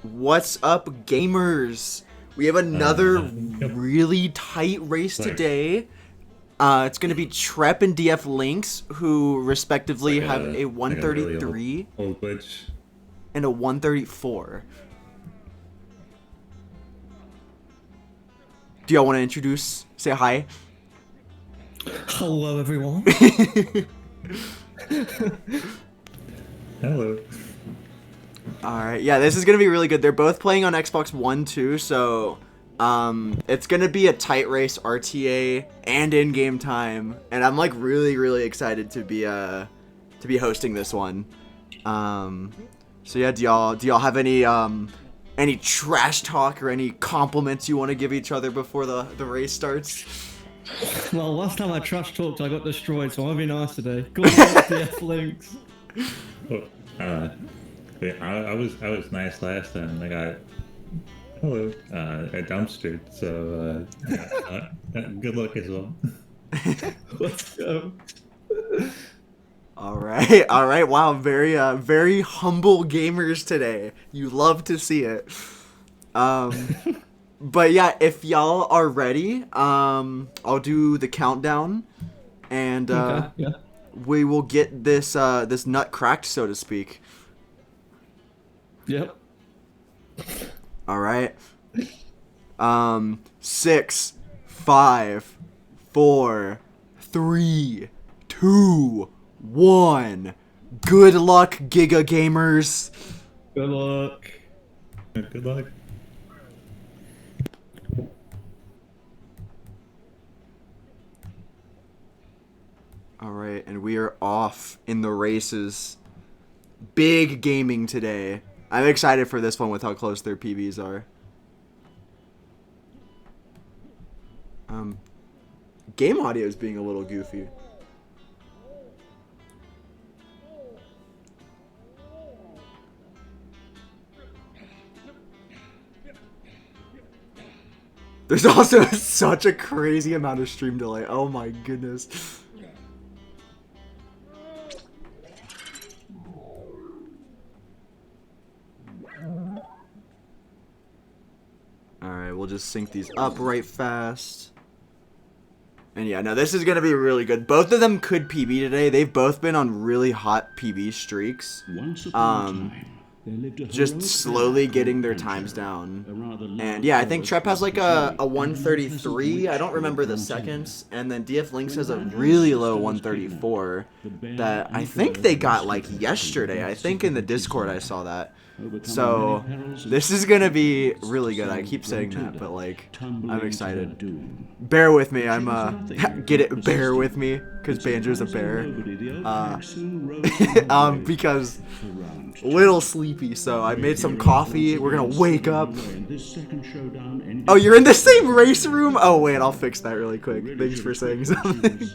What's up, gamers? We have another really tight race today. It's going to be Trep and DFLynxs, who respectively have a like a really 133 old glitch. and a 134. Do y'all want to introduce? Say hi. Hello, everyone. Hello. Alright, yeah, this is going to be really good. They're both playing on Xbox One too, so it's going to be a tight race RTA and in-game time, and I'm like really excited to be hosting this one. So yeah, do y'all have any trash talk or any compliments you want to give each other before the race starts? Well, last time I trash talked, I got destroyed, so I'll be nice today. Good luck, DFLynxs. Oh, yeah, I was nice last time. I got hello. I dumpstered, so good luck as well. Let's go. All right. Wow, very humble gamers today. You love to see it. But yeah, if y'all are ready, I'll do the countdown, and Okay, yeah. we will get this nut cracked, so to speak. Yep. All right. 6, 5, 4, 3, 2, 1. Good luck, Giga Gamers. Good luck. Good luck. All right, and we are off in the races. Big gaming today. I'm excited for this one with how close their PBs are. Game audio is being a little goofy. There's also such a crazy amount of stream delay. Oh my goodness. Alright, we'll just sync these up right fast. And yeah, no, this is going to be really good. Both of them could PB today. They've both been on really hot PB streaks. Just slowly getting their times down. And yeah, I think Trep has like a 133. I don't remember the seconds. And then DFLynxs has a really low 134 that I think they got like yesterday. I think in the Discord I saw that. So this is gonna be really good. I keep saying that, but like I'm excited. Bear with me. I'm get it. Bear with me, because Banjo's a bear. Because a little sleepy, so I made some coffee. We're gonna wake up. Oh, you're in the same race room? Oh wait, I'll fix that really quick. Thanks for saying something.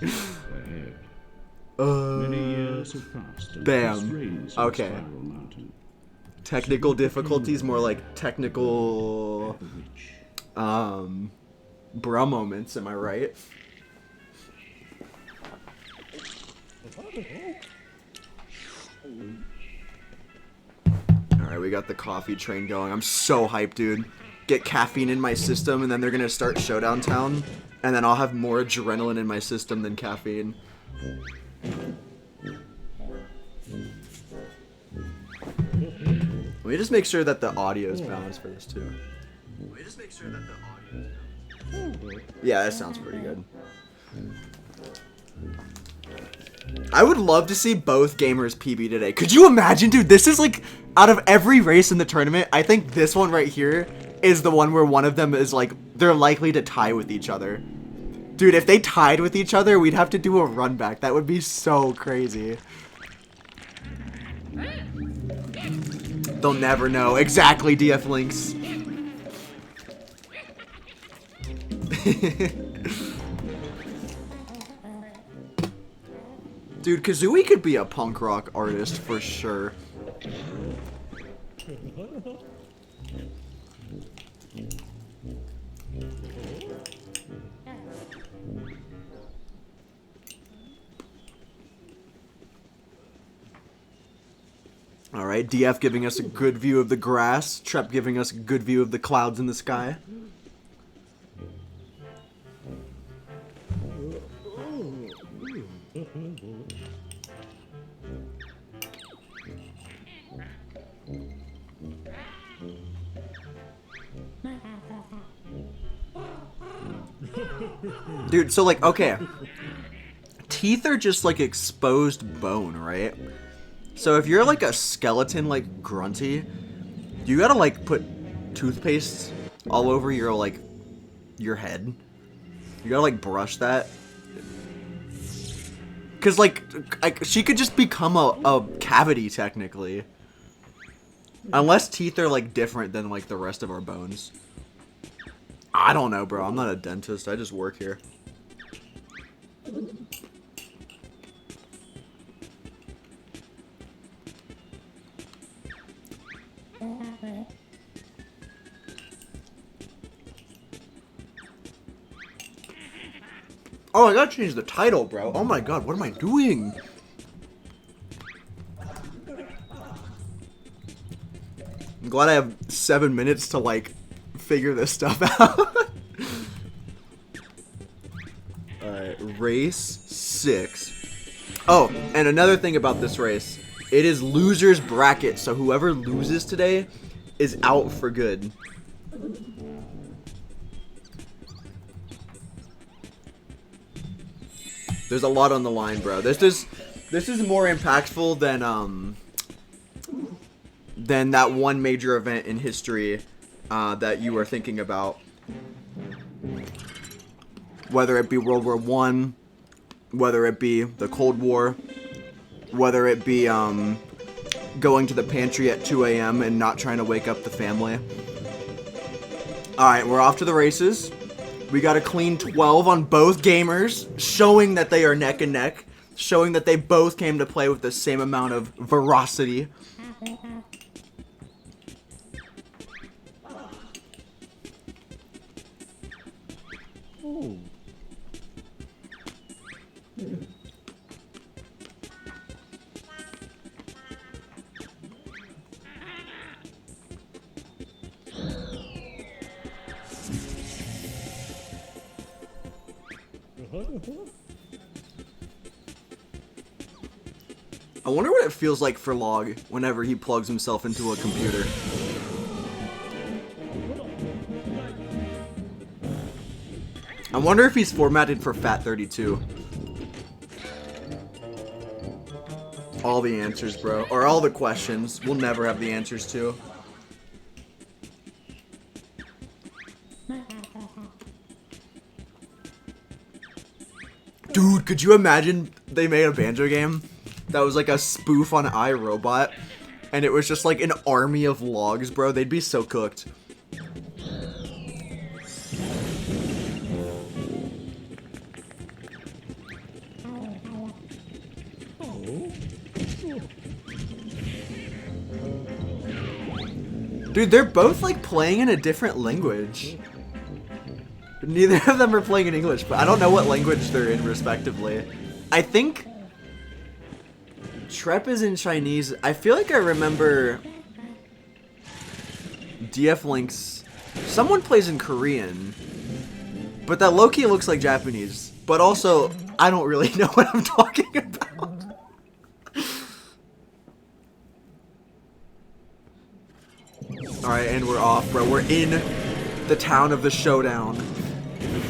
Bam. Okay. Technical difficulties, more like technical bra moments, am I right? Alright, we got the coffee train going. I'm so hyped, dude. Get caffeine in my system, and then they're gonna start Showdown Town, and then I'll have more adrenaline in my system than caffeine. Let me just make sure that the audio is balanced for this too. Yeah, that sounds pretty good. I would love to see both gamers PB today. Could you imagine, dude? This is like, out of every race in the tournament, I think this one right here is the one where one of them is like, they're likely to tie with each other. Dude, if they tied with each other, we'd have to do a run back. That would be so crazy. They'll never know. Exactly, DFLynxs. Dude, Kazooie could be a punk rock artist for sure. All right, DF giving us a good view of the grass. Trep giving us a good view of the clouds in the sky. Dude, so like, okay. Teeth are just like exposed bone, right? So if you're like a skeleton like Grunty, you gotta like put toothpaste all over your like your head. You gotta like brush that. Cause like she could just become a cavity technically. Unless teeth are like different than like the rest of our bones. I don't know, bro. I'm not a dentist. I just work here. Oh, I gotta change the title, bro. Oh my god, what am I doing? I'm glad I have 7 minutes to, like, figure this stuff out. Alright, race 6. Oh, and another thing about this race. It is loser's bracket, so whoever loses today is out for good. There's a lot on the line, bro. This is more impactful than that one major event in history that you were thinking about. Whether it be World War I, whether it be the Cold War, whether it be going to the pantry at 2 a.m. and not trying to wake up the family. Alright, we're off to the races. We got a clean 12 on both gamers, showing that they are neck and neck, showing that they both came to play with the same amount of veracity. Ooh. I wonder what it feels like for Log whenever he plugs himself into a computer. I wonder if he's formatted for FAT32. All the answers, bro. Or all the questions. We'll never have the answers to. Dude, could you imagine they made a Banjo game that was like a spoof on iRobot, and it was just like an army of logs, bro? They'd be so cooked. Dude, they're both like playing in a different language. Neither of them are playing in English, but I don't know what language they're in respectively. I think Trep is in Chinese. I feel like I remember DFLynxs. Someone plays in Korean, but that low-key looks like Japanese. But also, I don't really know what I'm talking about. Alright, and we're off, bro. We're in the town of the showdown.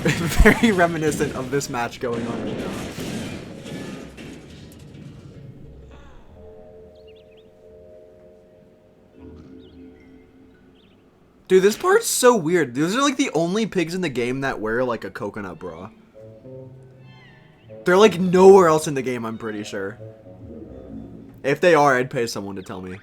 Very reminiscent of this match going on right now. Dude, this part's so weird. Those are like the only pigs in the game that wear like a coconut bra. They're like nowhere else in the game, I'm pretty sure. If they are, I'd pay someone to tell me.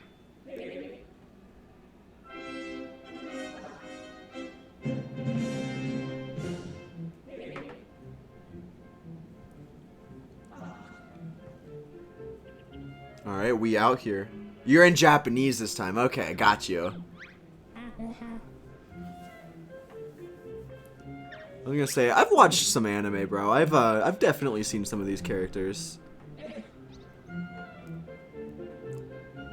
Alright, we out here. You're in Japanese this time. Okay, got you. I was gonna say, I've watched some anime, bro. I've definitely seen some of these characters.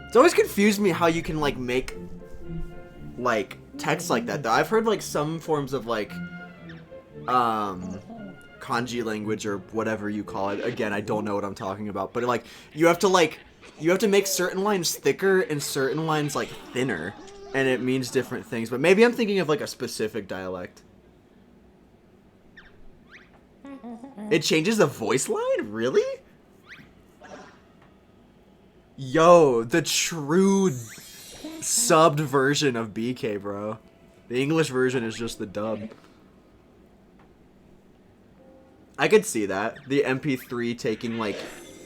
It's always confused me how you can, like, make, like, text like that, though. I've heard, like, some forms of, like, kanji language or whatever you call it. Again, I don't know what I'm talking about, but, like, you have to make certain lines thicker and certain lines, like, thinner, and it means different things. But maybe I'm thinking of, like, a specific dialect. It changes the voice line? Really? Yo, the true subbed version of BK, bro. The English version is just the dub. I could see that. The MP3 taking like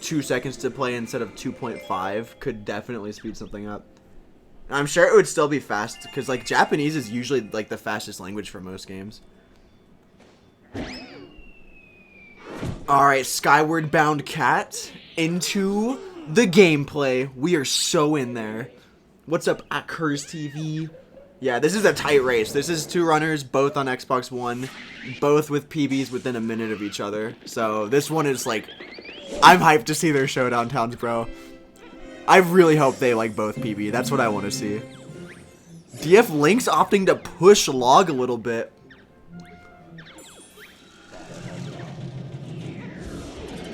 2 seconds to play instead of 2.5 could definitely speed something up. I'm sure it would still be fast, because like Japanese is usually like the fastest language for most games. Alright, Skyward Bound Cat into the gameplay. We are so in there. What's up, Akers TV? Yeah, this is a tight race. This is 2 runners, both on Xbox One, both with PBs within a minute of each other. So this one is like, I'm hyped to see their showdown towns, bro. I really hope they like both PB. That's what I want to see. DFLynxs opting to push Log a little bit.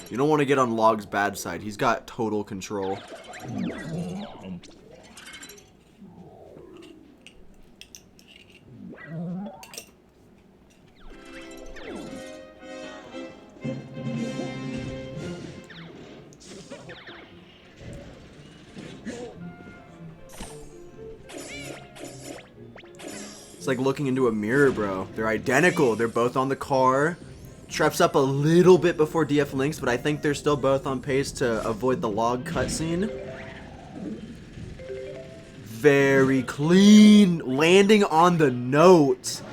You don't want to get on Log's bad side. He's got total control. It's like looking into a mirror, bro. They're identical. They're both on the car. Trep's up a little bit before DFLynxs, but I think they're still both on pace to avoid the Log cutscene. Very clean. Landing on the note.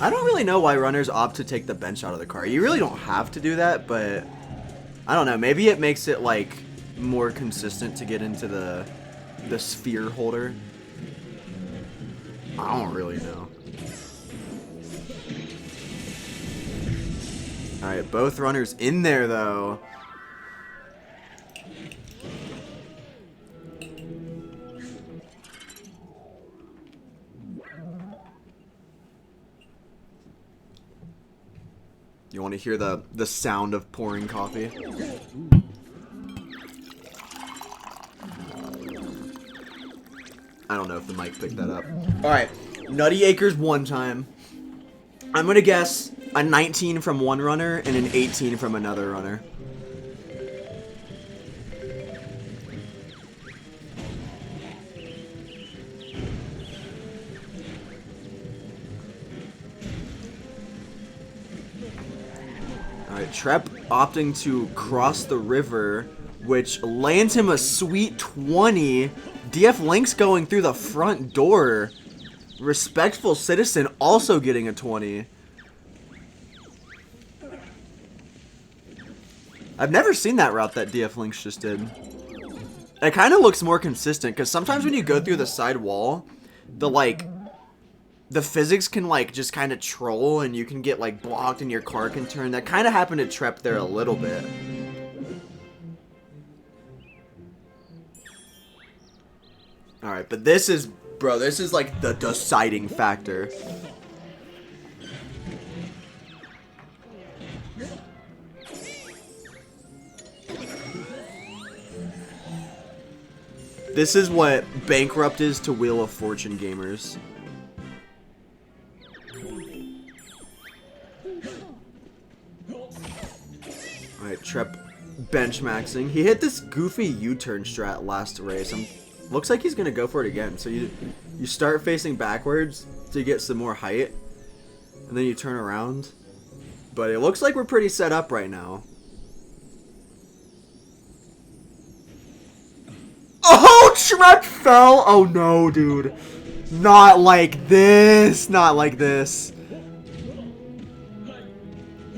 I don't really know why runners opt to take the bench out of the car. You really don't have to do that, but I don't know. Maybe it makes it like more consistent to get into the sphere holder. I don't really know. Alright, both runners in there though. You want to hear the sound of pouring coffee? I don't know if the mic picked that up. Alright, Nutty Acres one time. I'm gonna guess a 19 from one runner and an 18 from another runner. Alright, Trep opting to cross the river, which lands him a sweet 20. DFLynxs going through the front door. Respectful Citizen also getting a 20. I've never seen that route that DFLynxs just did. It kind of looks more consistent, because sometimes when you go through the side wall, the physics can like just kind of troll and you can get like blocked and your car can turn. That kind of happened to Trep there a little bit. Alright, but this is, bro, this is like the deciding factor. This is what Bankrupt is to Wheel of Fortune gamers. Alright, Trep benchmaxing. He hit this goofy U-turn strat last race. Looks like he's gonna go for it again. So you start facing backwards to get some more height, and then you turn around. But it looks like we're pretty set up right now. Oh, Trep fell! Oh no, dude. Not like this. Not like this.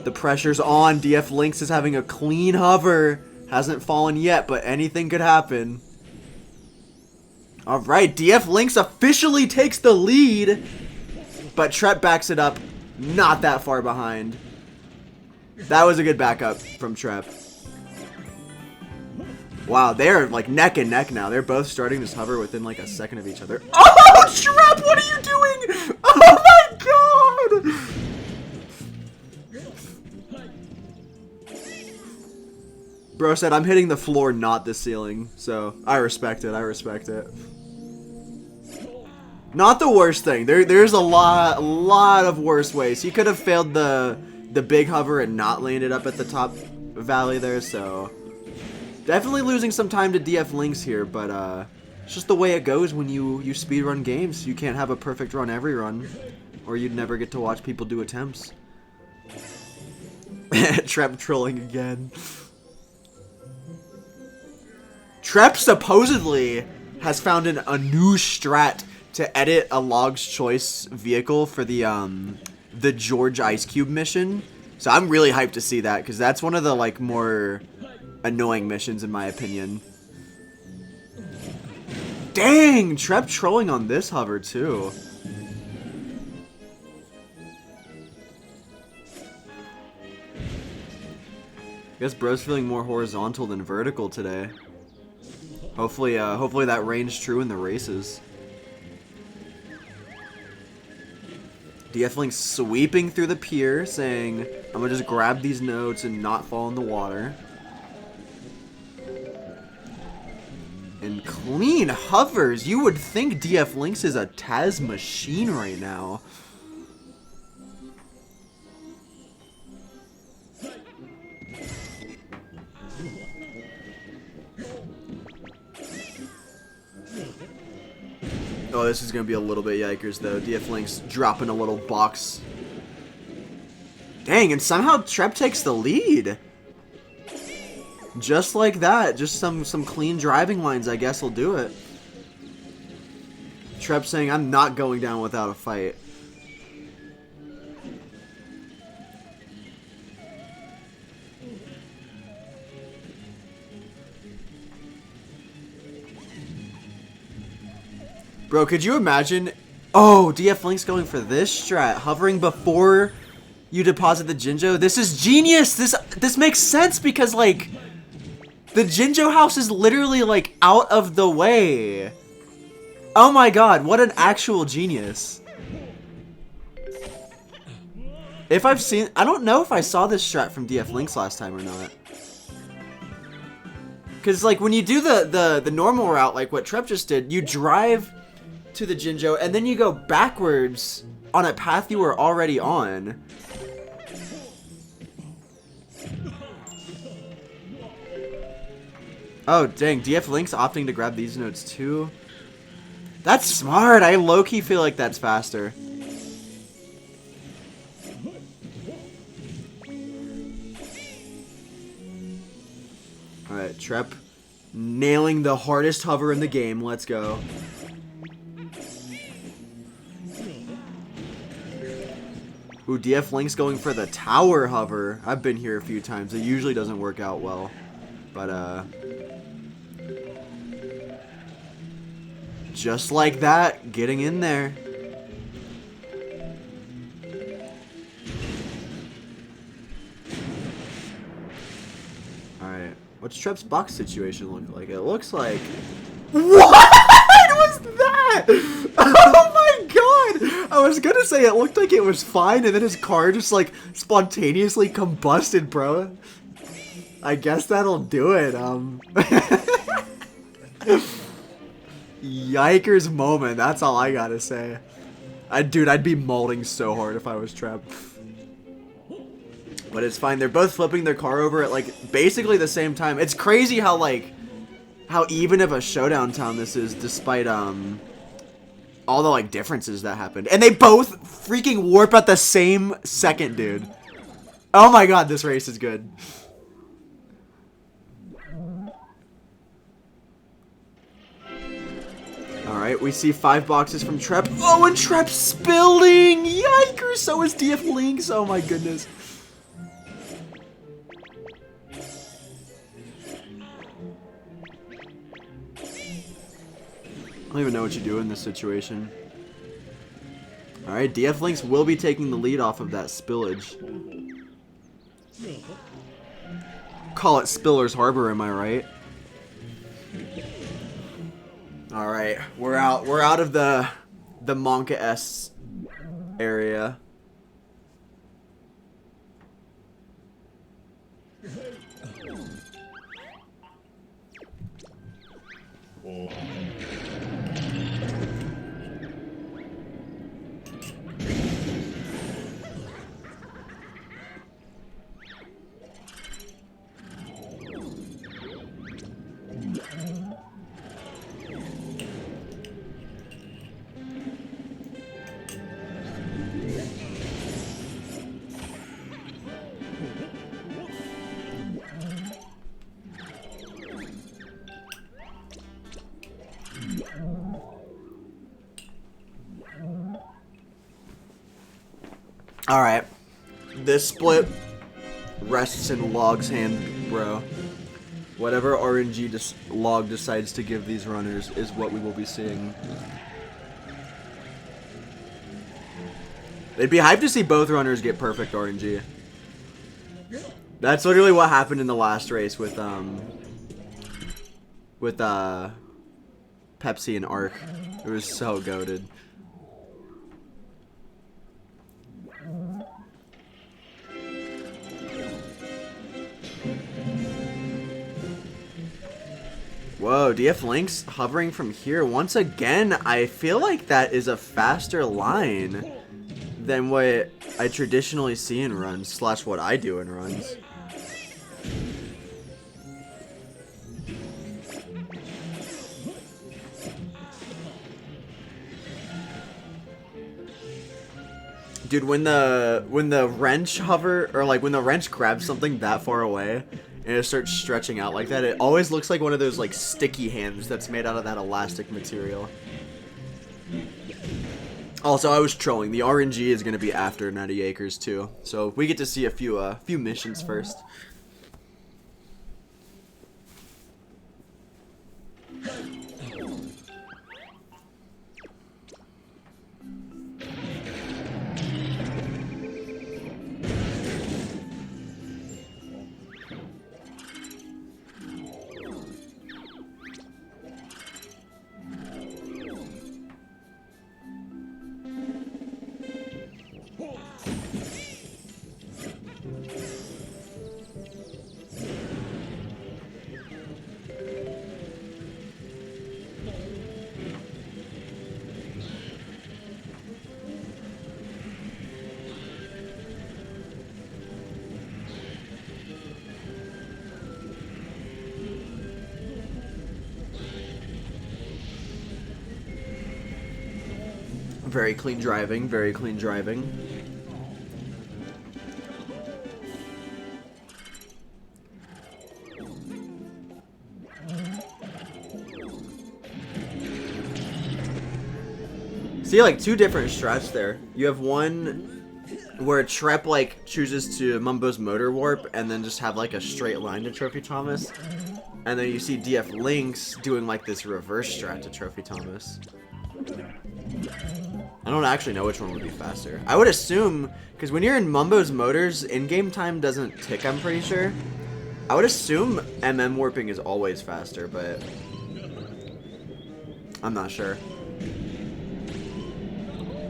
The pressure's on. DFLynxs is having a clean hover. Hasn't fallen yet, but anything could happen. Alright, DFLynxs officially takes the lead. But Trep backs it up Not that far behind. That was a good backup from Trep. Wow, they're like neck and neck now. They're both starting this hover within like a second of each other. Oh, Trep, what are you doing? Oh my god! Bro said, I'm hitting the floor, not the ceiling. So, I respect it. I respect it. Not the worst thing. There's a lot of worse ways. He could have failed the big hover and not landed up at the top valley there, so... Definitely losing some time to DFLynxs here, but it's just the way it goes when you speedrun games. You can't have a perfect run every run, or you'd never get to watch people do attempts. Trep trolling again. Trep supposedly has found a new strat to edit a Log's Choice vehicle for the George Ice Cube mission. So I'm really hyped to see that, because that's one of the like more annoying missions in my opinion. Dang, Trep trolling on this hover too. Guess bro's feeling more horizontal than vertical today. Hopefully that reigns true in the races. DFLynxs sweeping through the pier, saying, I'm gonna just grab these notes and not fall in the water. And clean hovers. You would think DFLynxs is a Taz machine right now. Oh, this is going to be a little bit yikers, though. DFLynxs dropping a little box. Dang, and somehow Trep takes the lead. Just like that. Just some clean driving lines, I guess, will do it. Trep saying, I'm not going down without a fight. Bro, could you imagine? Oh, DFLynxs going for this strat, hovering before you deposit the Jinjo. This is genius. This makes sense because like the Jinjo house is literally like out of the way. Oh my god, what an actual genius. If I've seen, I don't know if I saw this strat from DFLynxs last time or not. Cause like when you do the normal route, like what Trep just did, you drive to the Jinjo, and then you go backwards on a path you were already on. Oh, dang. DFLynxs opting to grab these notes, too. That's smart. I low-key feel like that's faster. Alright, Trep nailing the hardest hover in the game. Let's go. Ooh, DFLynxs going for the tower hover. I've been here a few times. It usually doesn't work out well. But, just like that, getting in there. Alright. What's Trep's box situation look like? It looks like... What was that? Oh my god! I was gonna say it looked like it was fine, and then his car just like spontaneously combusted, bro. I guess that'll do it. Yikers moment. That's all I gotta say. Dude, I'd be molding so hard if I was Trep. But it's fine. They're both flipping their car over at like basically the same time. It's crazy how like how even of a showdown town this is, despite all the like differences that happened. And they both freaking warp at the same second, dude. Oh my god, this race is good. Alright, we see 5 boxes from Trep. Oh, and Trep's spilling! Yikers! So is DFLynxs. Oh my goodness. I don't even know what you do in this situation. Alright, DFLynxs will be taking the lead off of that spillage. Call it Spiller's Harbor, am I right? Alright, we're out of the Monka S area. Alright. This split rests in Log's hand, bro. Whatever RNG Log decides to give these runners is what we will be seeing. It'd be hyped to see both runners get perfect RNG. That's literally what happened in the last race with Pepsi and Arc. It was so goated. Whoa, DFLynxs hovering from here. Once again, I feel like that is a faster line than what I traditionally see in runs, slash what I do in runs. Dude, when the wrench hover, or like when the wrench grabs something that far away and it starts stretching out like that, it always looks like one of those like sticky hands that's made out of that elastic material. Also, I was trolling. The RNG is going to be after 90 Acres too, so we get to see a few missions first. Very clean driving, very clean driving. See, like, two different strats there. You have one where Trep, like, chooses to Mumbo's Motor Warp and then just have, like, a straight line to Trophy Thomas. And then you see DFLynxs doing, like, this reverse strat to Trophy Thomas. I don't actually know which one would be faster. I would assume, because when you're in Mumbo's Motors, in-game time doesn't tick, I'm pretty sure. I would assume MM warping is always faster, but I'm not sure.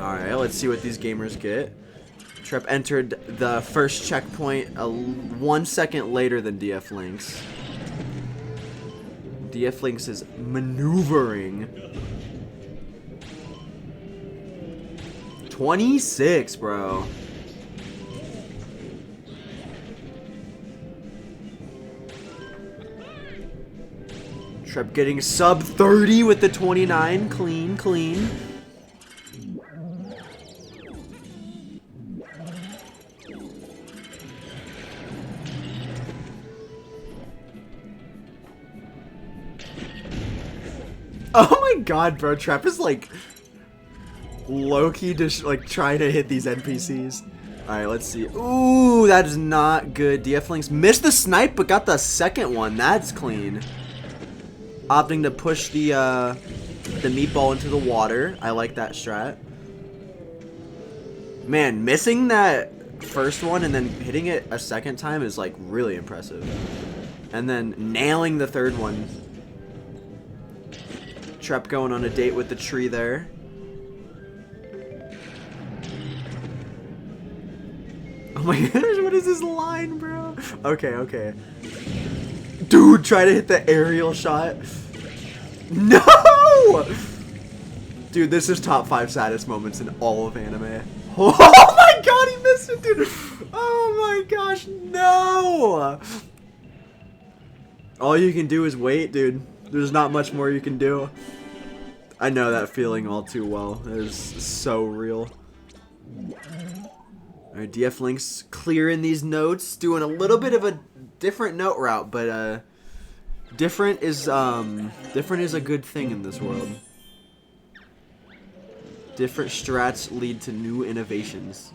Alright, let's see what these gamers get. Trep entered the first checkpoint 1 second later than DFLynxs. DFLynxs is maneuvering. 26, bro. Trep getting sub 30 with the 29. Clean, clean. Oh my god, bro. Trep is like low-key just like trying to hit these NPCs. Alright, let's see. Ooh, that is not good. DFLynxs missed the snipe but got the second one. That's clean. Opting to push the meatball into the water. I like that strat. Man, missing that first one and then hitting it a second time is like really impressive. And then nailing the third one. Trep going on a date with the tree there. Oh my gosh, what is this line, bro? Okay, okay. Dude, try to hit the aerial shot. No! Dude, this is top 5 saddest moments in all of anime. Oh my god, he missed it, dude. Oh my gosh, no! All you can do is wait, dude. There's not much more you can do. I know that feeling all too well. It is so real. Alright, DFLynxs clearing these notes, doing a little bit of a different note route, but different is a good thing in this world. Different strats lead to new innovations.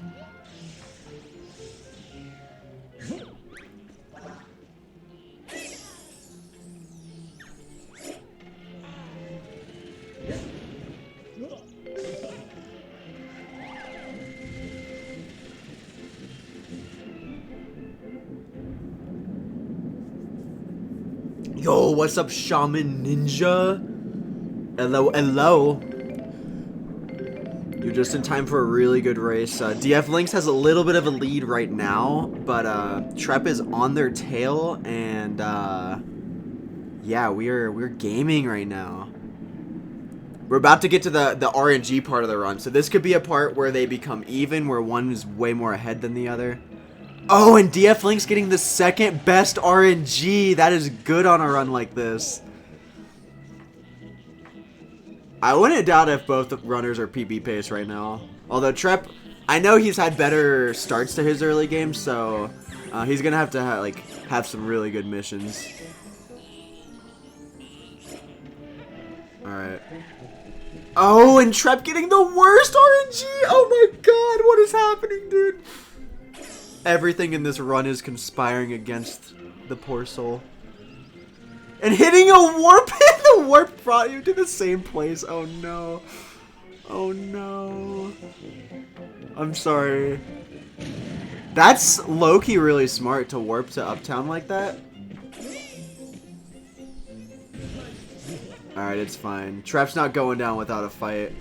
Yo, what's up, Shaman Ninja? Hello, hello. You're just in time for a really good race. DFLynxs has a little bit of a lead right now, but Trep is on their tail, and yeah, we're gaming right now. We're about to get to the RNG part of the run, so this could be a part where they become even, where one is way more ahead than the other. Oh, and DFLynxs getting the second best RNG. That is good on a run like this. I wouldn't doubt if both runners are PB pace right now. Although Trep, I know he's had better starts to his early games, so he's gonna have to have some really good missions. All right. Oh, and Trep getting the worst RNG. Oh my God, what is happening, dude? Everything in this run is conspiring against the poor soul. And hitting a warp, the warp brought you to the same place. Oh no. Oh no. I'm sorry. That's low-key really smart to warp to Uptown like that. Alright, it's fine. Trep's not going down without a fight.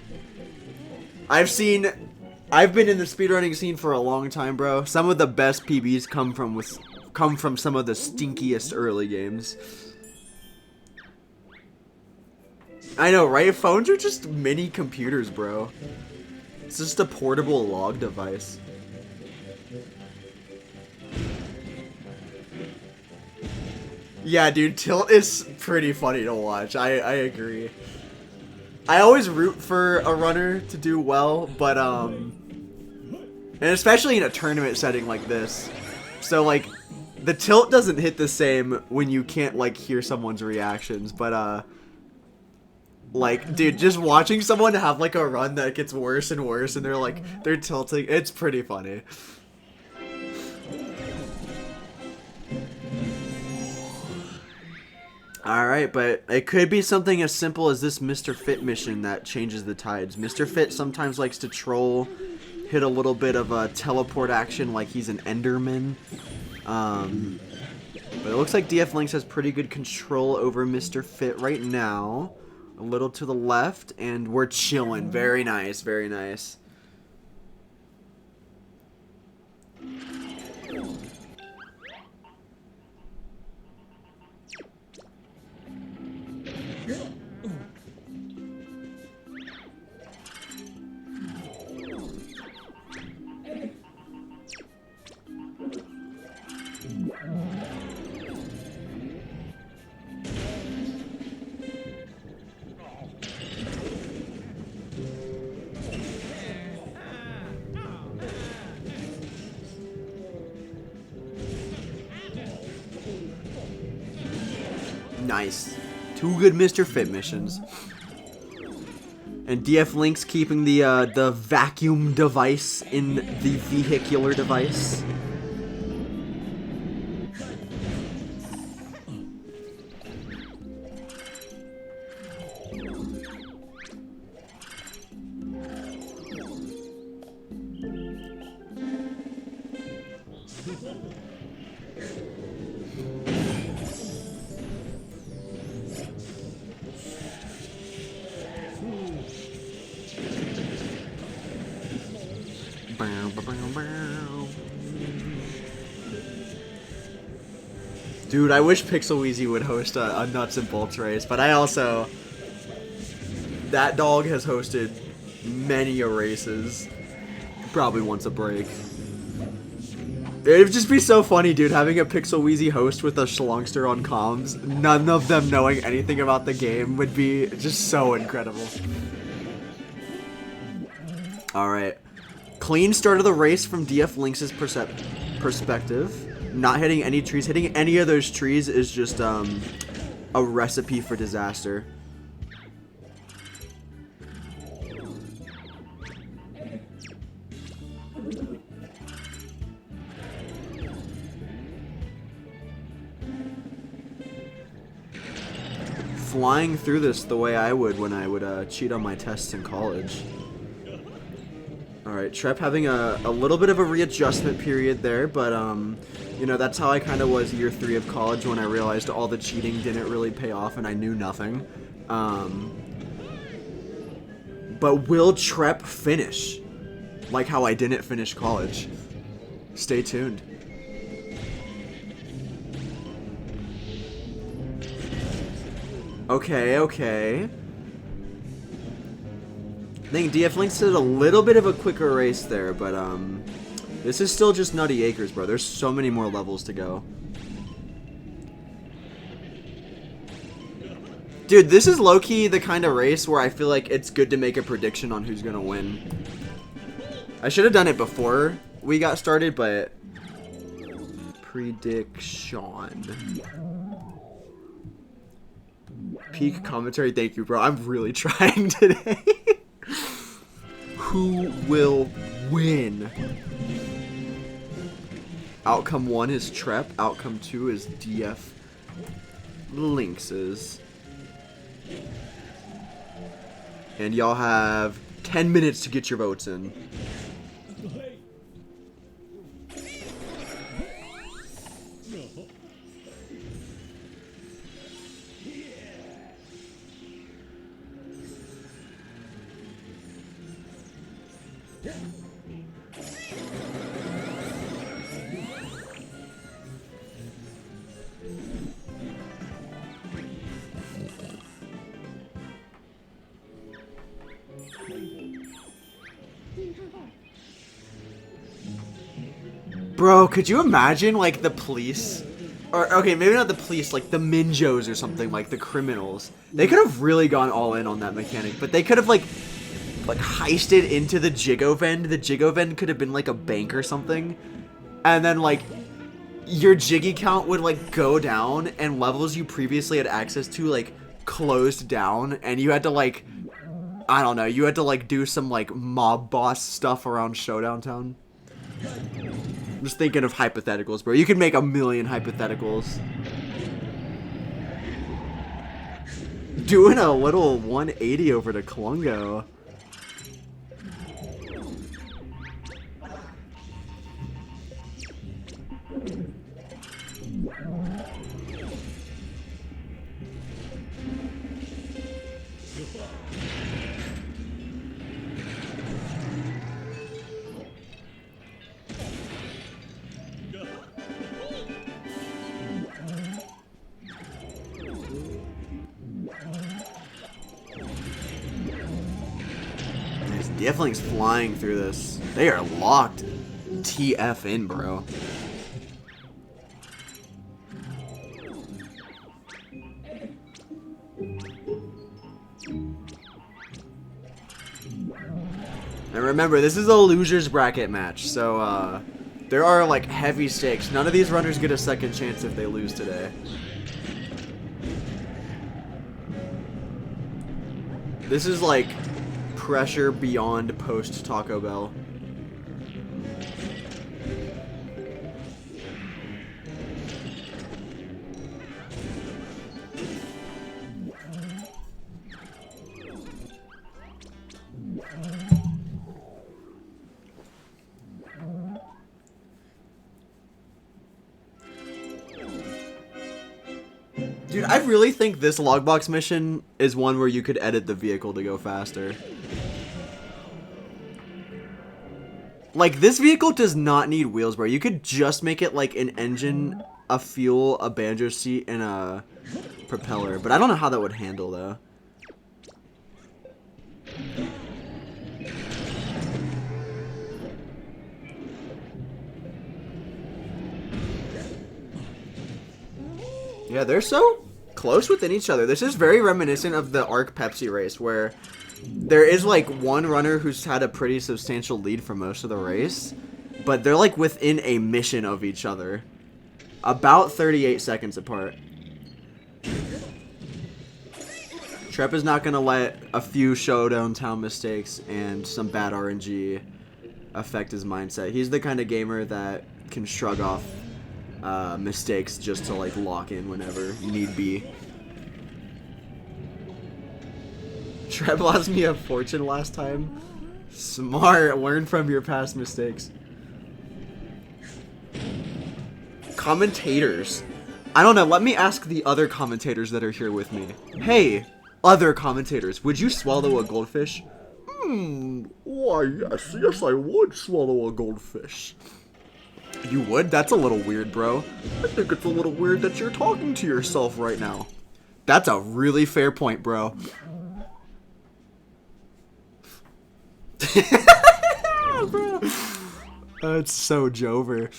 I've been in the speedrunning scene for a long time, bro. Some of the best PBs come from some of the stinkiest early games. I know, right? Phones are just mini computers, bro. It's just a portable log device. Yeah, dude, Tilt is pretty funny to watch. I agree. I always root for a runner to do well, but and especially in a tournament setting like this. So like the tilt doesn't hit the same when you can't like hear someone's reactions, but like, dude, just watching someone have like a run that gets worse and worse and they're tilting, it's pretty funny. Alright, but it could be something as simple as this Mr. Fit mission that changes the tides. Mr. Fit sometimes likes to troll, hit a little bit of a teleport action like he's an Enderman. But it looks like DFLynxs has pretty good control over Mr. Fit right now. A little to the left, and we're chilling. Very nice, very nice. Nice. 2 good Mr. Fit missions. And DFLynxs keeping the vacuum device in the vehicular device. Dude, I wish Pixelweezy would host a nuts and bolts race, but I also... That dog has hosted many a races. Probably wants a break. It'd just be so funny, dude, having a Pixelweezy host with a Schlongster on comms. None of them knowing anything about the game would be just so incredible. Alright. Clean start of the race from DFLynxs' perspective. Not hitting any trees. Hitting any of those trees is just a recipe for disaster. Flying through this the way I would when I would cheat on my tests in college. Alright, Trep having a little bit of a readjustment period there, but you know, that's how I kind of was year 3 of college when I realized all the cheating didn't really pay off and I knew nothing. But will Trep finish? Like how I didn't finish college. Stay tuned. Okay, okay. I think DFLynxs did a little bit of a quicker race there, but this is still just Nutty Acres, bro. There's so many more levels to go. Dude, this is low-key the kind of race where I feel like it's good to make a prediction on who's gonna win. I should have done it before we got started, but... Prediction. Peak commentary, thank you, bro. I'm really trying today. Who will win? Outcome 1 is Trep. Outcome 2 is DFLynxs. And y'all have 10 minutes to get your votes in. Bro, could you imagine, like, the police? Or, okay, maybe not the police, like, the Minjos or something, like, the criminals. They could have really gone all in on that mechanic, but they could have, like heisted into the Jigovend. The Jigovend could have been, like, a bank or something. And then, like, your Jiggy count would, like, go down, and levels you previously had access to, like, closed down, and you had to, like, I don't know, you had to, like, do some, like, mob boss stuff around Showdown Town. I'm just thinking of hypotheticals, bro. You could make a million hypotheticals. Doing a little 180 over to Klungo. DFLynxs flying through this. They are locked TF in, bro. And remember, this is a loser's bracket match, so there are like heavy stakes. None of these runners get a second chance if they lose today. This is like pressure beyond post Taco Bell. Dude, I really think this logbox mission is one where you could edit the vehicle to go faster. Like, this vehicle does not need wheels, bro. You could just make it like an engine, a fuel, a banjo seat, and a propeller. But I don't know how that would handle, though. Yeah, they're so close within each other. This is very reminiscent of the Arc Pepsi race, where there is like one runner who's had a pretty substantial lead for most of the race, but they're like within a mission of each other. About 38 seconds apart. Trep is not going to let a few showdown town mistakes and some bad RNG affect his mindset. He's the kind of gamer that can shrug off mistakes just to like lock in whenever need be. Trep lost me a fortune last time. Smart. Learn from your past mistakes. Commentators. I don't know. Let me ask the other commentators that are here with me. Hey, other commentators, would you swallow a goldfish? Why, yes. Yes, I would swallow a goldfish. You would? That's a little weird, bro. I think it's a little weird that you're talking to yourself right now. That's a really fair point, bro. Bro. That's so Jover.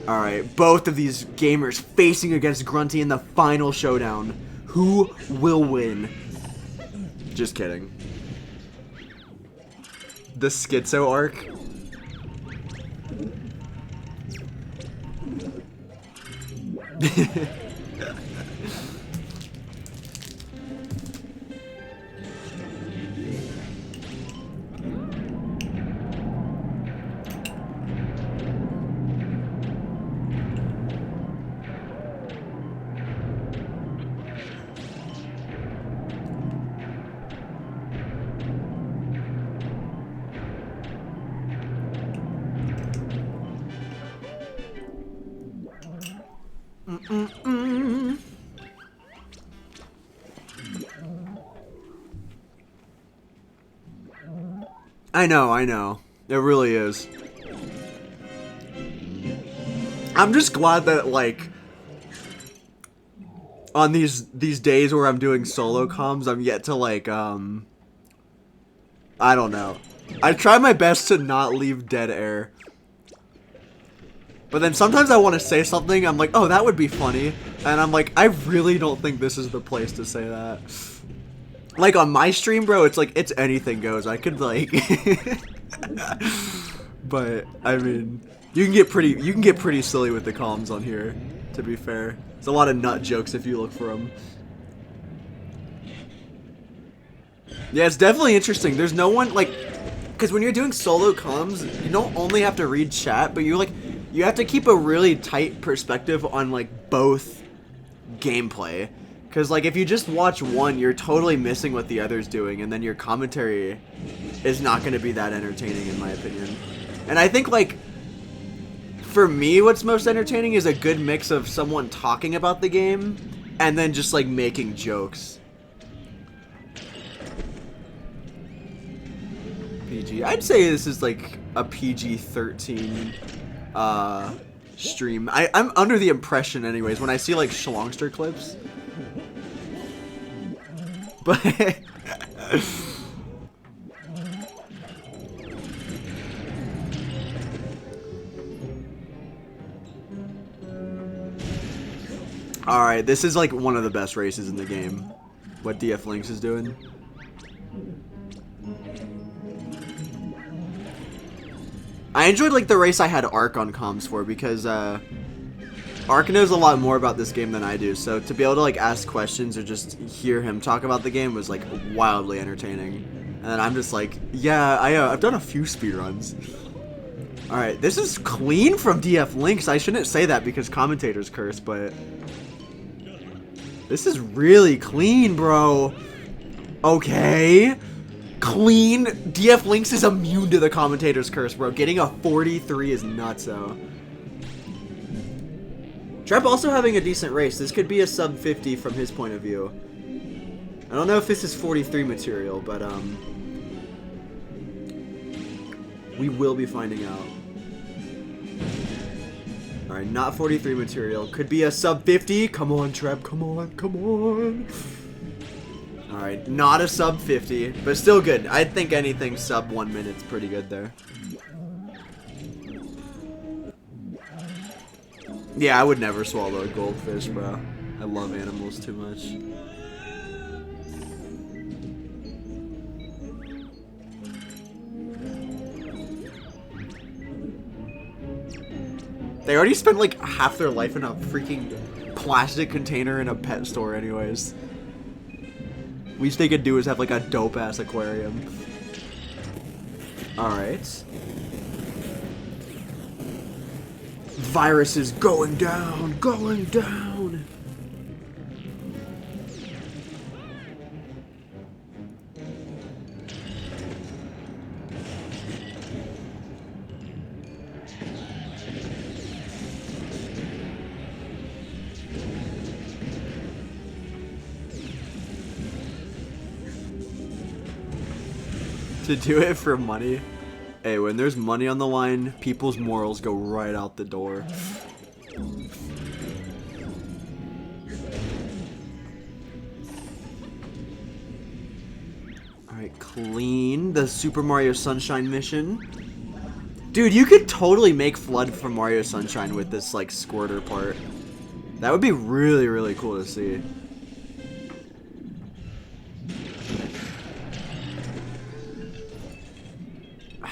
Alright, both of these gamers facing against Grunty in the final showdown. Who will win? Just kidding. The Schizo arc. I know. It really is. I'm just glad that, like, on these days where I'm doing solo comms, I'm yet to, like, I don't know. I try my best to not leave dead air. But then sometimes I want to say something, I'm like, oh, that would be funny. And I'm like, I really don't think this is the place to say that. Like, on my stream, bro, it's like, it's anything goes. I could, like... But, I mean, you can get pretty silly with the comms on here, to be fair. There's a lot of nut jokes if you look for them. Yeah, it's definitely interesting. There's no one, like... Because when you're doing solo comms, you don't only have to read chat, but you have to keep a really tight perspective on, like, both gameplay. Because, like, if you just watch one, you're totally missing what the other's doing, and then your commentary is not going to be that entertaining, in my opinion. And I think, like, for me, what's most entertaining is a good mix of someone talking about the game, and then just, like, making jokes. PG. I'd say this is, like, a PG-13, stream. I'm under the impression, anyways, when I see, like, Schlongster clips. But alright, this is like one of the best races in the game. What DFLynxs is doing. I enjoyed like the race I had Ark on comms for because Ark knows a lot more about this game than I do, so to be able to like ask questions or just hear him talk about the game was like wildly entertaining. And then I'm just like, yeah, I've done a few speedruns. Alright, this is clean from DFLynxs. I shouldn't say that because commentators curse, but this is really clean, bro. Okay. Clean. DFLynxs is immune to the commentators curse, bro. Getting a 43 is nuts, though. Trep also having a decent race. This could be a sub 50 from his point of view. I don't know if this is 43 material, but we will be finding out. Alright, not 43 material. Could be a sub 50. Come on, Trep. Come on, come on. Alright, not a sub 50, but still good. I think anything sub 1 minute's pretty good there. Yeah, I would never swallow a goldfish, bro. I love animals too much. They already spent like half their life in a freaking plastic container in a pet store anyways. Least they could do is have like a dope ass aquarium. Alright. Virus is going down, going down. To do it for money. Hey, when there's money on the line, people's morals go right out the door. Alright, clean the Super Mario Sunshine mission. Dude, you could totally make Flood from Mario Sunshine with this, like, squirter part. That would be really, really cool to see.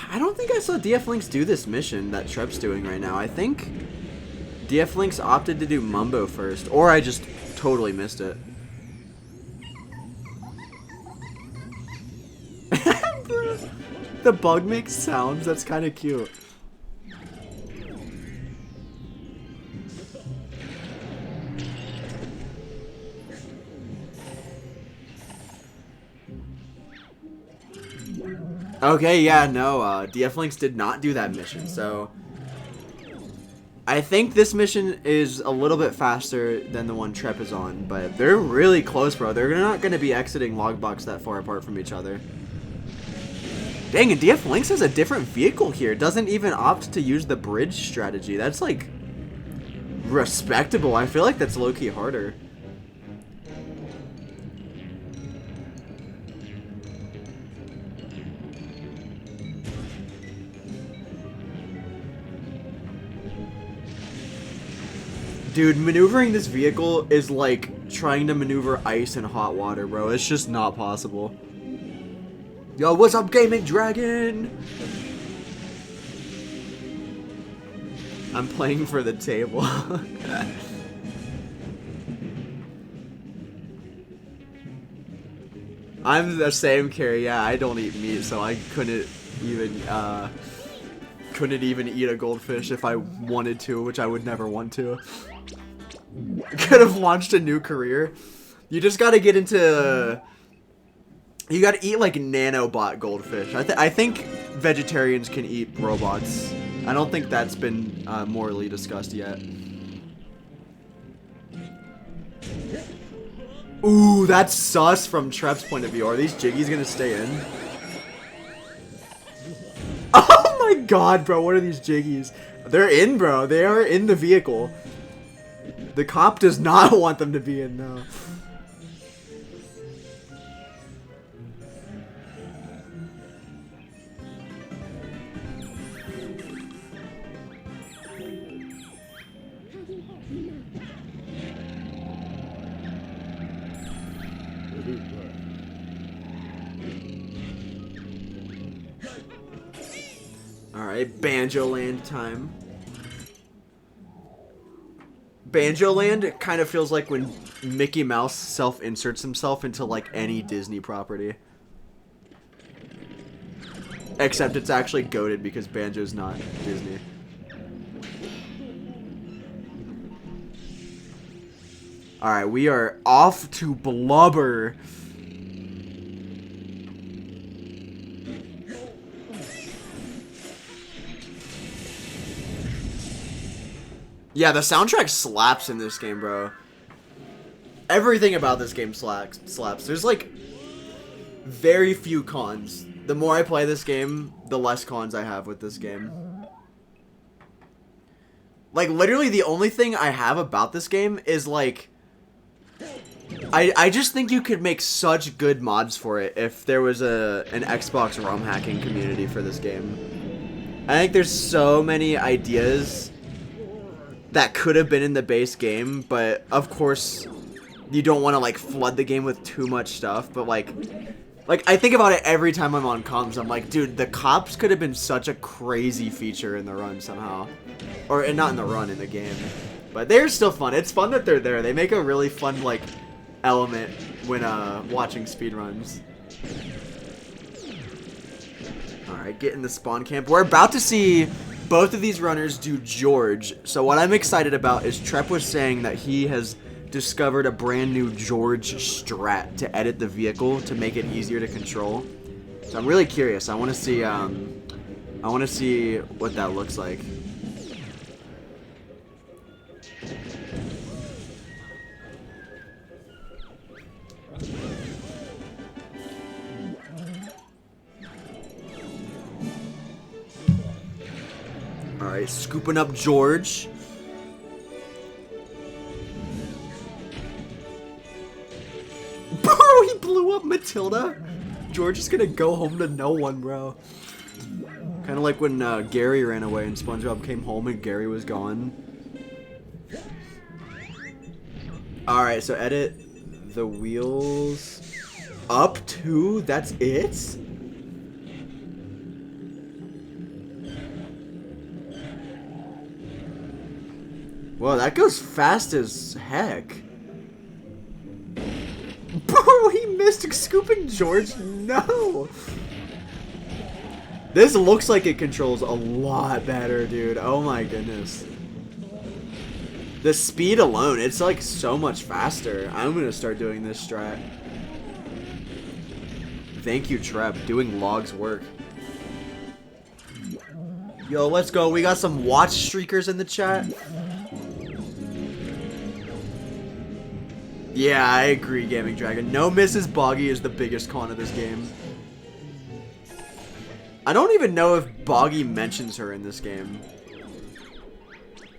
I don't think I saw DFLynxs do this mission that Trep's doing right now. I think DFLynxs opted to do Mumbo first, or I just totally missed it. The bug makes sounds, that's kind of cute. Okay, yeah, no, DFLynxs did not do that mission, so I think this mission is a little bit faster than the one Trep is on, but they're really close, bro. They're not going to be exiting Logbox that far apart from each other. Dang, and DFLynxs has a different vehicle here. Doesn't even opt to use the bridge strategy. That's, like, respectable. I feel like that's low-key harder. Dude, maneuvering this vehicle is like trying to maneuver ice in hot water, bro. It's just not possible. Yo, what's up, Gaming Dragon? I'm playing for the table. I'm the same, Carrie. Yeah, I don't eat meat, so I couldn't even eat a goldfish if I wanted to, which I would never want to. Could have launched a new career. You just gotta get into... You gotta eat like nanobot goldfish. I think vegetarians can eat robots. I don't think that's been morally discussed yet. Ooh, that's sus from Trep's point of view. Are these jiggies gonna stay in? Oh my god, bro, what are these jiggies? They're in, bro. They are in the vehicle. The cop does not want them to be in, no. Alright, Banjo Land time. Banjo Land kind of feels like when Mickey Mouse self-inserts himself into like any Disney property. Except it's actually goated because Banjo's not Disney. Alright, we are off to Blubber. Yeah, the soundtrack slaps in this game, bro. Everything about this game slaps. There's like very few cons. The more I play this game, the less cons I have with this game. Like, literally the only thing I have about this game is like, I just think you could make such good mods for it if there was an Xbox ROM hacking community for this game. I think there's so many ideas that could have been in the base game, but of course you don't want to like flood the game with too much stuff, but like I think about it every time I'm on comms. I'm like, dude, the cops could have been such a crazy feature in the run somehow. Or not in the run, in the game. But they're still fun. It's fun that they're there. They make a really fun like element when watching speedruns. Alright, get in the spawn camp. We're about to see both of these runners do George. So what I'm excited about is Trep was saying that he has discovered a brand new George strat to edit the vehicle to make it easier to control. So I'm really curious. I want to see what that looks like. All right, scooping up George. Bro, he blew up Matilda. George is gonna go home to no one, bro. Kind of like when Gary ran away and SpongeBob came home and Gary was gone. Alright, so edit the wheels up to, that's it? Whoa, that goes fast as heck. Bro, he missed scooping George? No! This looks like it controls a lot better, dude. Oh my goodness. The speed alone, it's like so much faster. I'm gonna start doing this strat. Thank you, Trep. Doing logs work. Yo, let's go. We got some watch streakers in the chat. Yeah, I agree, Gaming Dragon. No Mrs. Boggy is the biggest con of this game. I don't even know if Boggy mentions her in this game.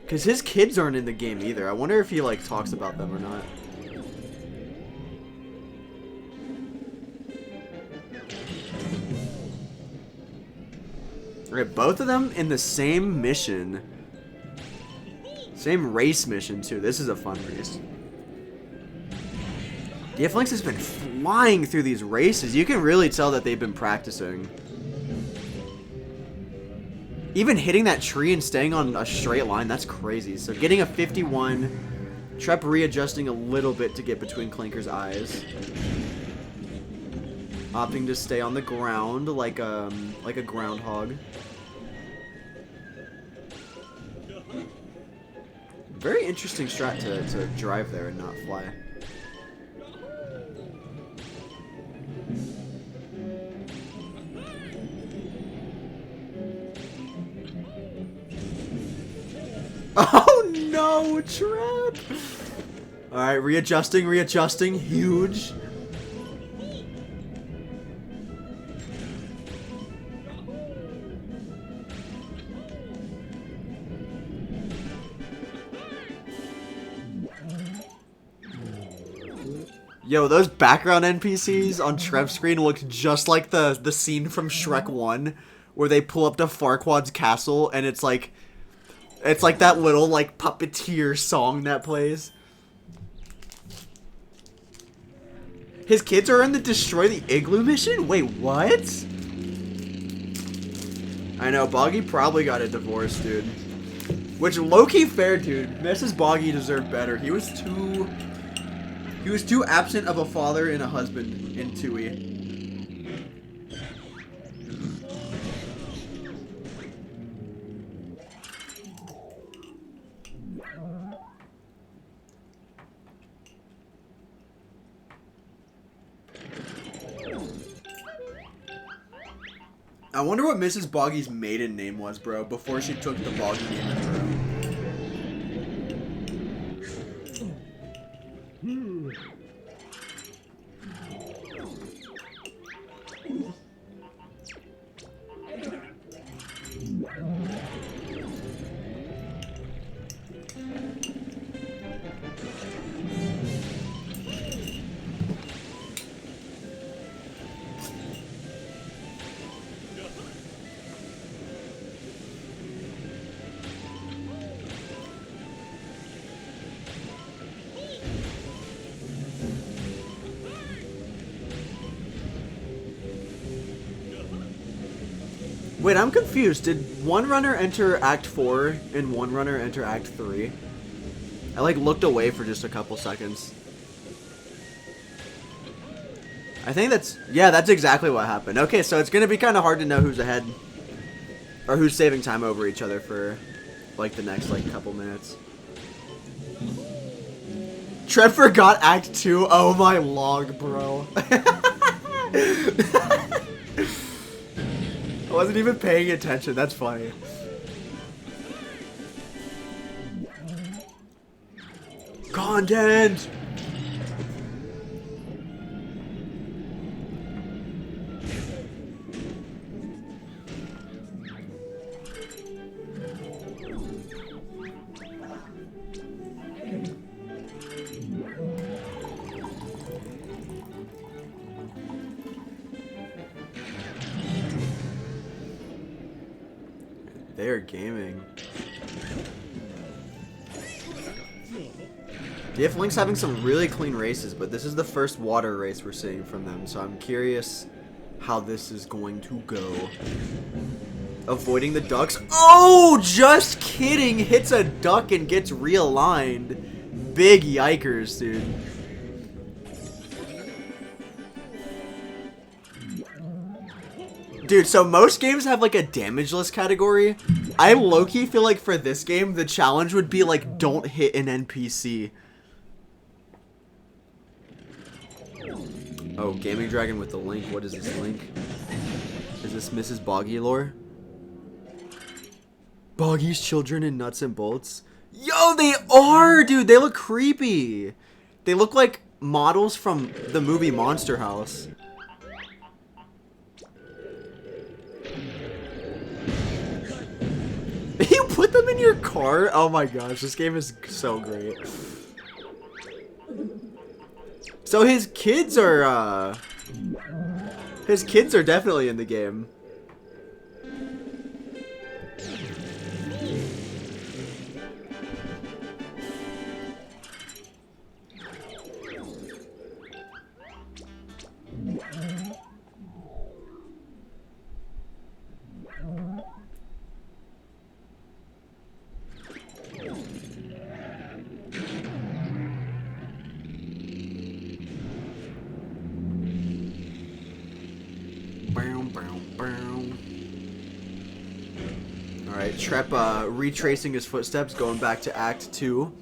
Because his kids aren't in the game either. I wonder if he, like, talks about them or not. Alright, both of them in the same mission. Same race mission, too. This is a fun race. DFLynxs has been flying through these races. You can really tell that they've been practicing. Even hitting that tree and staying on a straight line, that's crazy. So getting a 51. Trep readjusting a little bit to get between Clinker's eyes. Opting to stay on the ground like a groundhog. Very interesting strat to drive there and not fly. Oh no, Trep! Alright, readjusting, huge. Yo, those background NPCs on Trep's screen look just like the scene from Shrek 1 where they pull up to Farquaad's castle and it's like that little, like, puppeteer song that plays. His kids are in the Destroy the Igloo mission? Wait, what? I know, Boggy probably got a divorce, dude. Which, low-key fair, dude. Mrs. Boggy deserved better. He was too absent of a father and a husband in Tui. I wonder what Mrs. Boggy's maiden name was, bro, before she took the Boggy name in her own. Wait, I'm confused. Did one runner enter Act 4 and one runner enter Act 3? I like looked away for just a couple seconds. I think that's exactly what happened. Okay, so it's gonna be kind of hard to know who's ahead or who's saving time over each other for like the next like couple minutes. Trep forgot Act 2. Oh my log, bro. I wasn't even paying attention. That's funny. Content! They are gaming. DFLynxs having some really clean races, but this is the first water race we're seeing from them, so I'm curious how this is going to go. Avoiding the ducks. Oh, just kidding! Hits a duck and gets realigned. Big yikers, dude. Dude, so most games have like a damageless category. I low-key feel like for this game, the challenge would be like, don't hit an NPC. Oh, Gaming Dragon with the link. What is this link? Is this Mrs. Boggy lore? Boggy's children in nuts and bolts? Yo, they are, dude. They look creepy. They look like models from the movie Monster House. You put them in your car? Oh my gosh, this game is so great. So his kids are definitely in the game. Alright, Trep retracing his footsteps, going back to Act 2.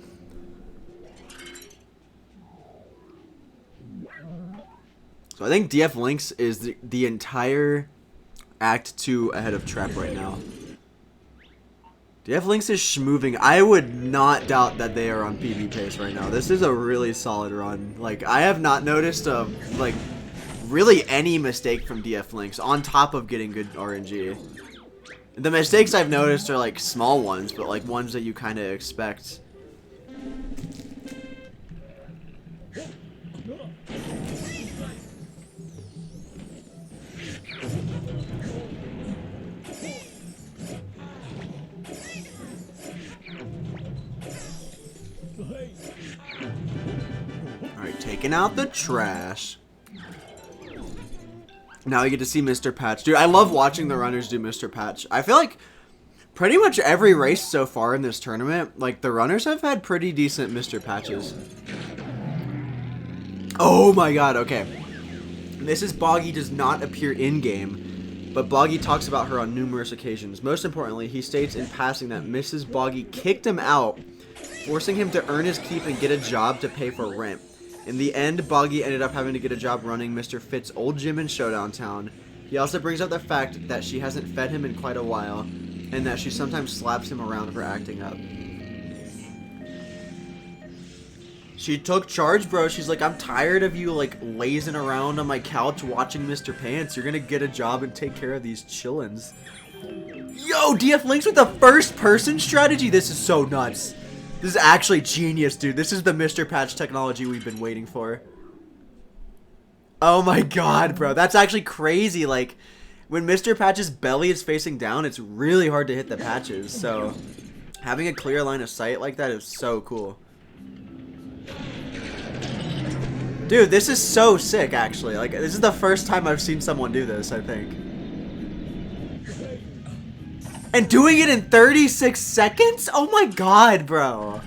So I think DFLynxs is the entire Act 2 ahead of Trep right now. DFLynxs is schmoving. I would not doubt that they are on PB pace right now. This is a really solid run. Like, I have not noticed like really any mistake from DFLynxs on top of getting good RNG. The mistakes I've noticed are like small ones, but like ones that you kind of expect. Alright, taking out the trash. Now we get to see Mr. Patch. Dude, I love watching the runners do Mr. Patch. I feel like pretty much every race so far in this tournament, like the runners have had pretty decent Mr. Patches. Oh my god, okay. Mrs. Boggy does not appear in-game, but Boggy talks about her on numerous occasions. Most importantly, he states in passing that Mrs. Boggy kicked him out, forcing him to earn his keep and get a job to pay for rent. In the end, Boggy ended up having to get a job running Mr. Fitt's old gym in Showdown Town. He also brings up the fact that she hasn't fed him in quite a while, and that she sometimes slaps him around for acting up. She took charge, bro. She's like, I'm tired of you, like, lazing around on my couch watching Mr. Pants. You're gonna get a job and take care of these chillins. Yo, DFLynxs with the first-person strategy? This is so nuts. This is actually genius, dude. This is the Mr. Patch technology we've been waiting for. Oh my god, bro. That's actually crazy. Like, when Mr. Patch's belly is facing down, it's really hard to hit the patches. So, having a clear line of sight like that is so cool. Dude, this is so sick, actually. Like, this is the first time I've seen someone do this, I think. And doing it in 36 seconds? Oh my god, bro.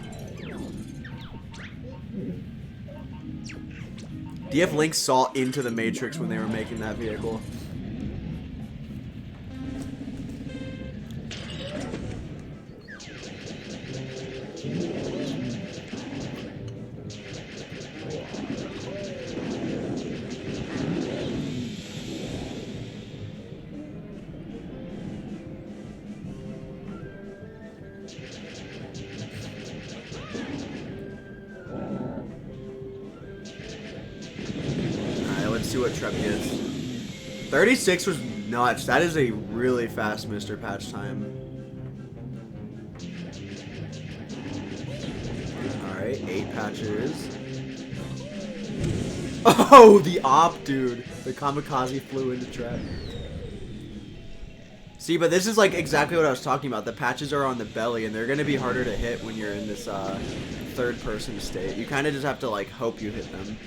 DFLynxs saw into the Matrix when they were making that vehicle. Alright, let's see what Trep gets. 36 was nuts. That is a really fast Mr. Patch time. Alright, 8 patches. Oh, the op, dude. The kamikaze flew into Trep. See, but this is like exactly what I was talking about. The patches are on the belly, and they're going to be harder to hit when you're in this third-person state. You kind of just have to like hope you hit them.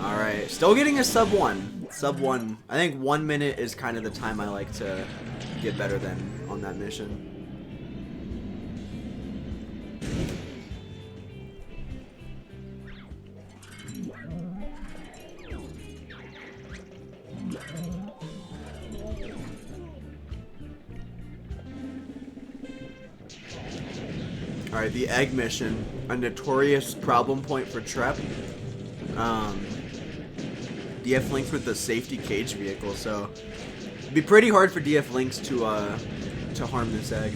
Alright, still getting a sub 1. Sub 1. I think 1 minute is kind of the time I like to get better than on that mission. Alright, the egg mission. A notorious problem point for Trep. DFLynxs with the safety cage vehicle, so it'd be pretty hard for DFLynxs to harm this egg.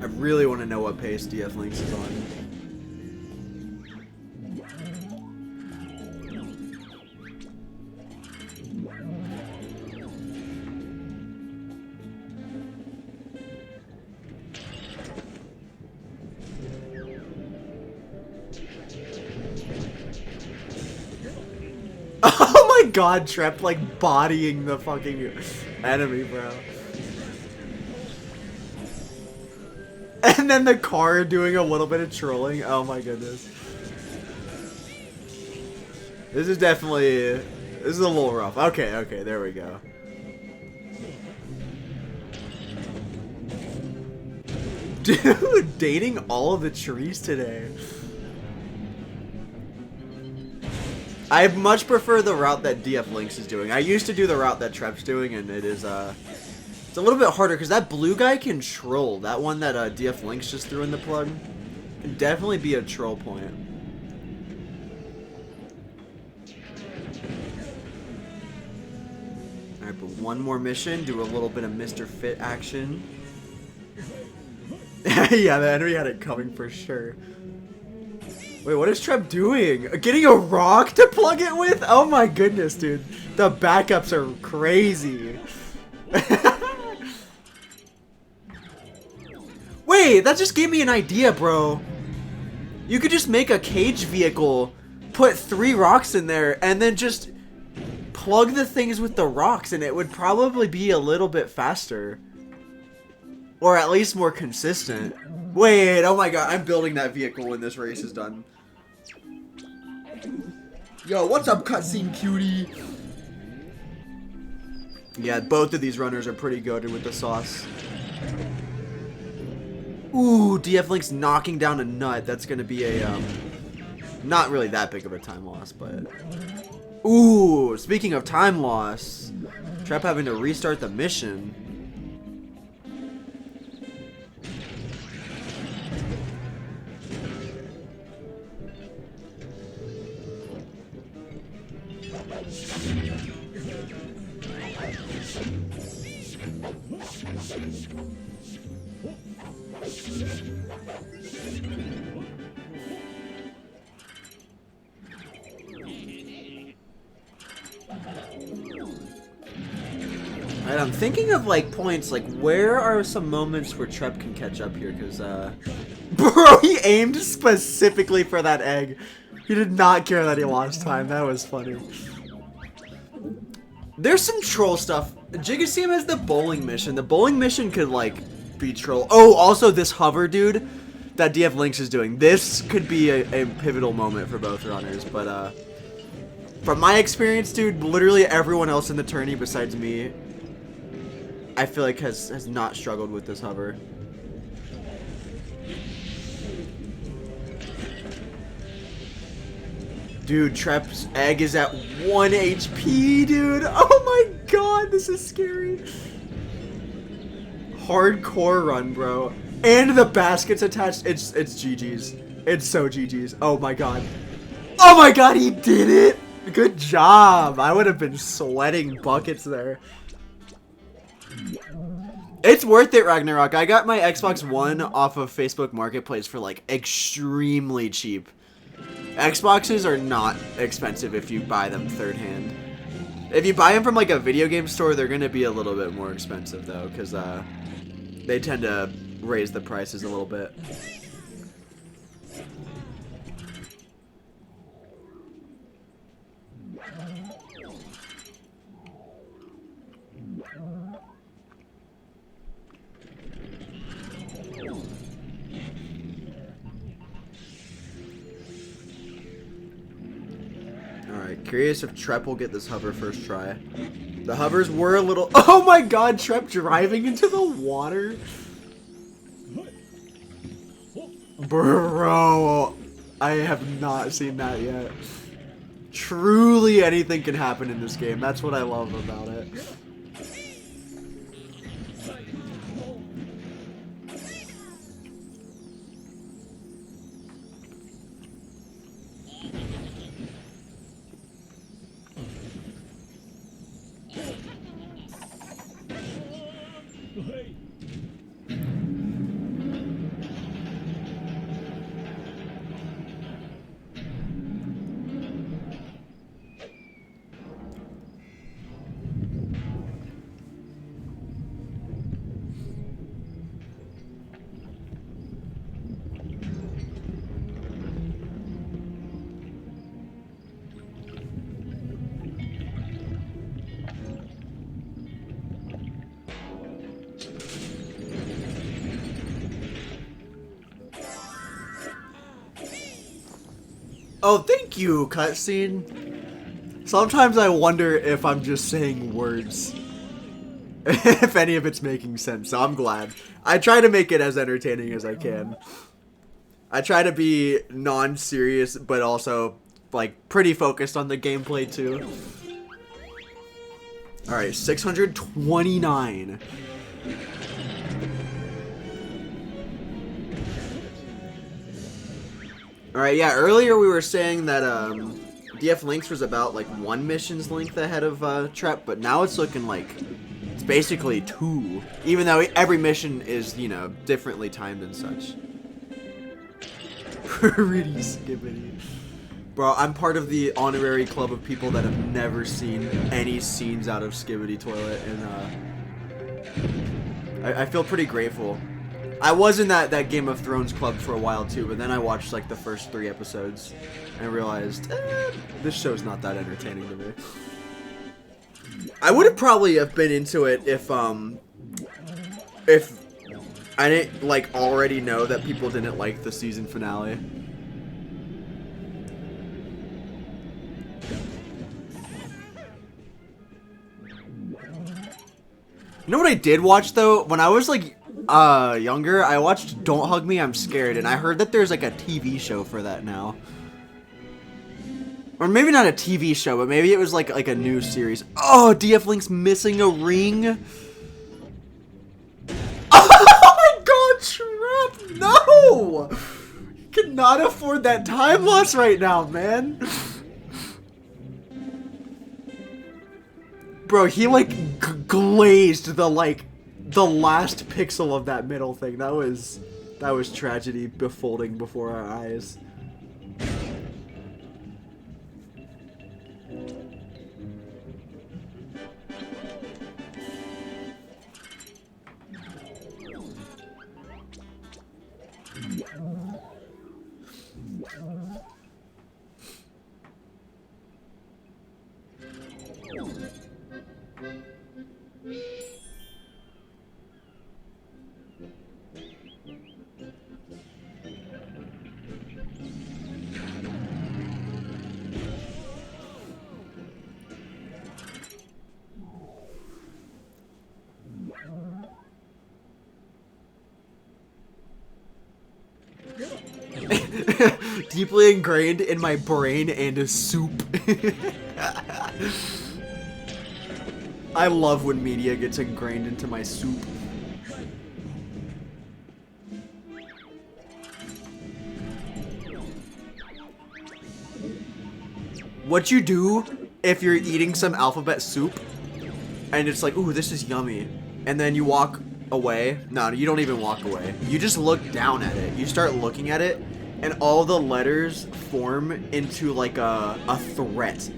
I really want to know what pace DFLynxs is on. Oh my god, Trep like bodying the fucking enemy, bro. And then the car doing a little bit of trolling. Oh my goodness. This is definitely... This is a little rough. Okay, okay, there we go. Dude, dating all of the trees today. I much prefer the route that DFLynxs is doing. I used to do the route that Trep's doing, and it is, it's a little bit harder because that blue guy can troll. That one that DFLynxs just threw in the plug can definitely be a troll point. Alright, but one more mission. Do a little bit of Mr. Fit action. Yeah, the enemy had it coming for sure. Wait, what is Trep doing? Getting a rock to plug it with? Oh my goodness, dude. The backups are crazy. Wait, that just gave me an idea, bro. You could just make a cage vehicle, put 3 rocks in there, and then just plug the things with the rocks, and it would probably be a little bit faster. Or at least more consistent. Wait, oh my god, I'm building that vehicle when this race is done. Yo, what's up, cutscene cutie? Yeah, both of these runners are pretty goated with the sauce. Ooh, DFLynxs knocking down a nut. That's gonna be a, not really that big of a time loss, but... Ooh, speaking of time loss, Trep having to restart the mission. And I'm thinking of like points, like where are some moments where Trep can catch up here? Because, bro, he aimed specifically for that egg. He did not care that he lost time. That was funny. There's some troll stuff. Jigaseem has the bowling mission. The bowling mission could like be troll. Oh, also this hover dude that DFLynxs is doing. This could be a pivotal moment for both runners. But from my experience, dude, literally everyone else in the tourney besides me, I feel like has not struggled with this hover. Dude, Trep's egg is at 1 HP, dude. Oh my god, this is scary. Hardcore run, bro. And the basket's attached. It's GG's. It's so GG's. Oh my god. Oh my god, he did it. Good job. I would have been sweating buckets there. It's worth it, Ragnarok. I got my Xbox One off of Facebook Marketplace for like extremely cheap. Xboxes are not expensive if you buy them third hand. If you buy them from like a video game store, they're going to be a little bit more expensive though, because they tend to raise the prices a little bit. Alright, curious if Trep will get this hover first try. The hovers were a little... Oh my god, Trep driving into the water? Bro, I have not seen that yet. Truly anything can happen in this game. That's what I love about it. Oh, thank you, cutscene. Sometimes I wonder if I'm just saying words. If any of it's making sense, so I'm glad. I try to make it as entertaining as I can. I try to be non-serious, but also, like, pretty focused on the gameplay, too. Alright, 629. Alright, yeah, earlier we were saying that DFLynxs was about like 1 mission's length ahead of Trep, but now it's looking like it's basically 2, even though every mission is, you know, differently timed and such. Pretty skibbity. Bro, I'm part of the honorary club of people that have never seen any scenes out of Skibidi Toilet, and I feel pretty grateful. I was in that Game of Thrones club for a while too, but then I watched like the first 3 episodes and realized this show's not that entertaining to me. I would have probably have been into it if I didn't like already know that people didn't like the season finale. You know what I did watch though? When I was like younger, I watched Don't Hug Me, I'm Scared, and I heard that there's like a TV show for that now. Or maybe not a TV show, but maybe it was like a new series. Oh, DFLynxs missing a ring. Oh my god, Trep, no! You cannot afford that time loss right now, man. Bro, he like glazed the last pixel of that middle thing. That was tragedy befolding before our eyes. deeply ingrained in my brain and a soup. I love when media gets ingrained into my soup. What you do if you're eating some alphabet soup and it's like, ooh, this is yummy, and then you walk away. No, you don't even walk away. You just look down at it. You start looking at it, and all the letters form into like a threat.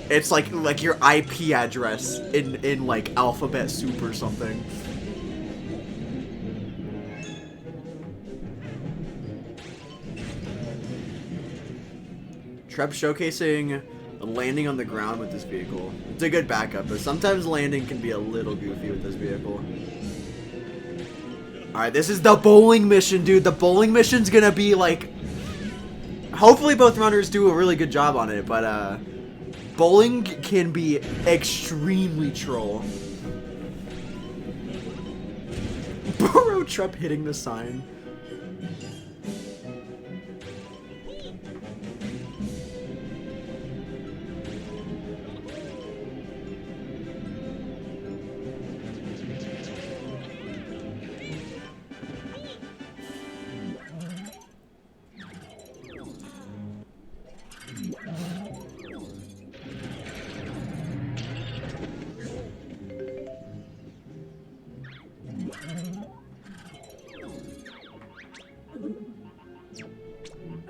It's like your IP address in like alphabet soup or something. Trep showcasing landing on the ground with this vehicle. It's a good backup, but sometimes landing can be a little goofy with this vehicle. Alright, this is the bowling mission, dude. The bowling mission's gonna be like... Hopefully both runners do a really good job on it, but bowling can be extremely troll. Bro, Trep hitting the sign.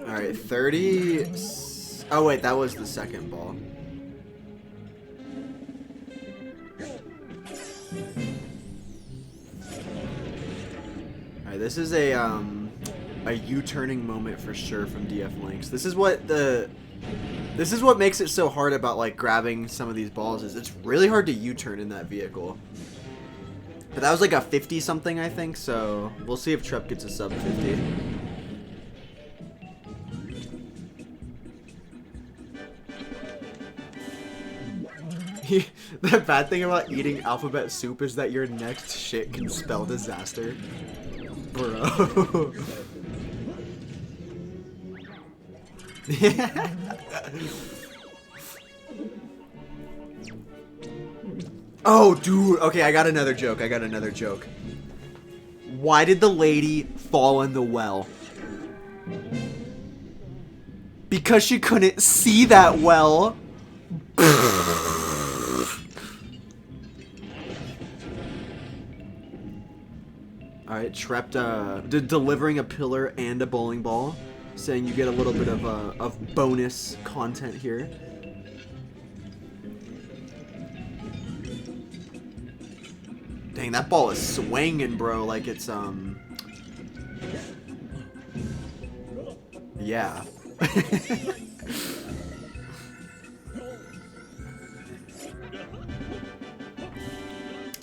Alright, 30... Oh wait, that was the second ball. Alright, this is a U-turning moment for sure from DFLynxs. This is what makes it so hard about like grabbing some of these balls, is it's really hard to U-turn in that vehicle. But that was like a 50 something, I think, so we'll see if Trep gets a sub 50. The bad thing about eating alphabet soup is that your next shit can spell disaster. Bro. Oh, dude. Okay, I got another joke. Why did the lady fall in the well? Because she couldn't see that well. Alright, Trep delivering a pillar and a bowling ball, saying you get a little bit of bonus content here. Dang, that ball is swinging, bro, like it's, yeah.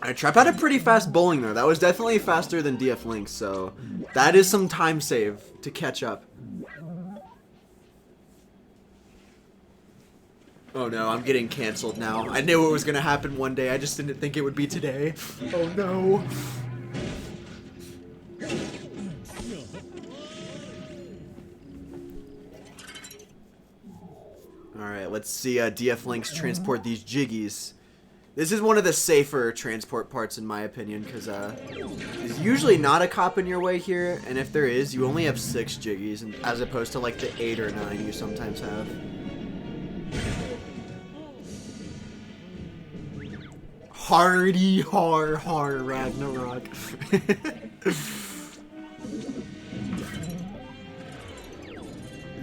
Alright, Trep had a pretty fast bowling there. That was definitely faster than DFLynxs, so that is some time save to catch up. Oh no, I'm getting canceled now. I knew it was gonna happen one day, I just didn't think it would be today. Oh no. Alright, let's see DFLynxs transport these jiggies. This is one of the safer transport parts in my opinion, because there's usually not a cop in your way here, and if there is, you only have 6 jiggies, and as opposed to like the 8 or 9 you sometimes have. Hardy har har Ragnarok.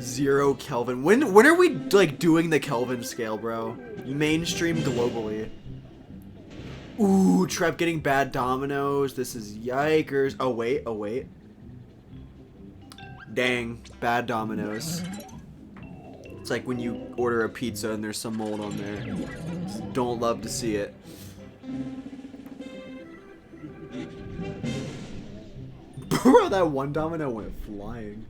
Zero Kelvin. When are we like doing the Kelvin scale, bro? Mainstream globally. Ooh, Trep getting bad dominoes. This is yikers. Oh wait. Dang, bad dominoes. It's like when you order a pizza and there's some mold on there. Don't love to see it. Bro, that one domino went flying.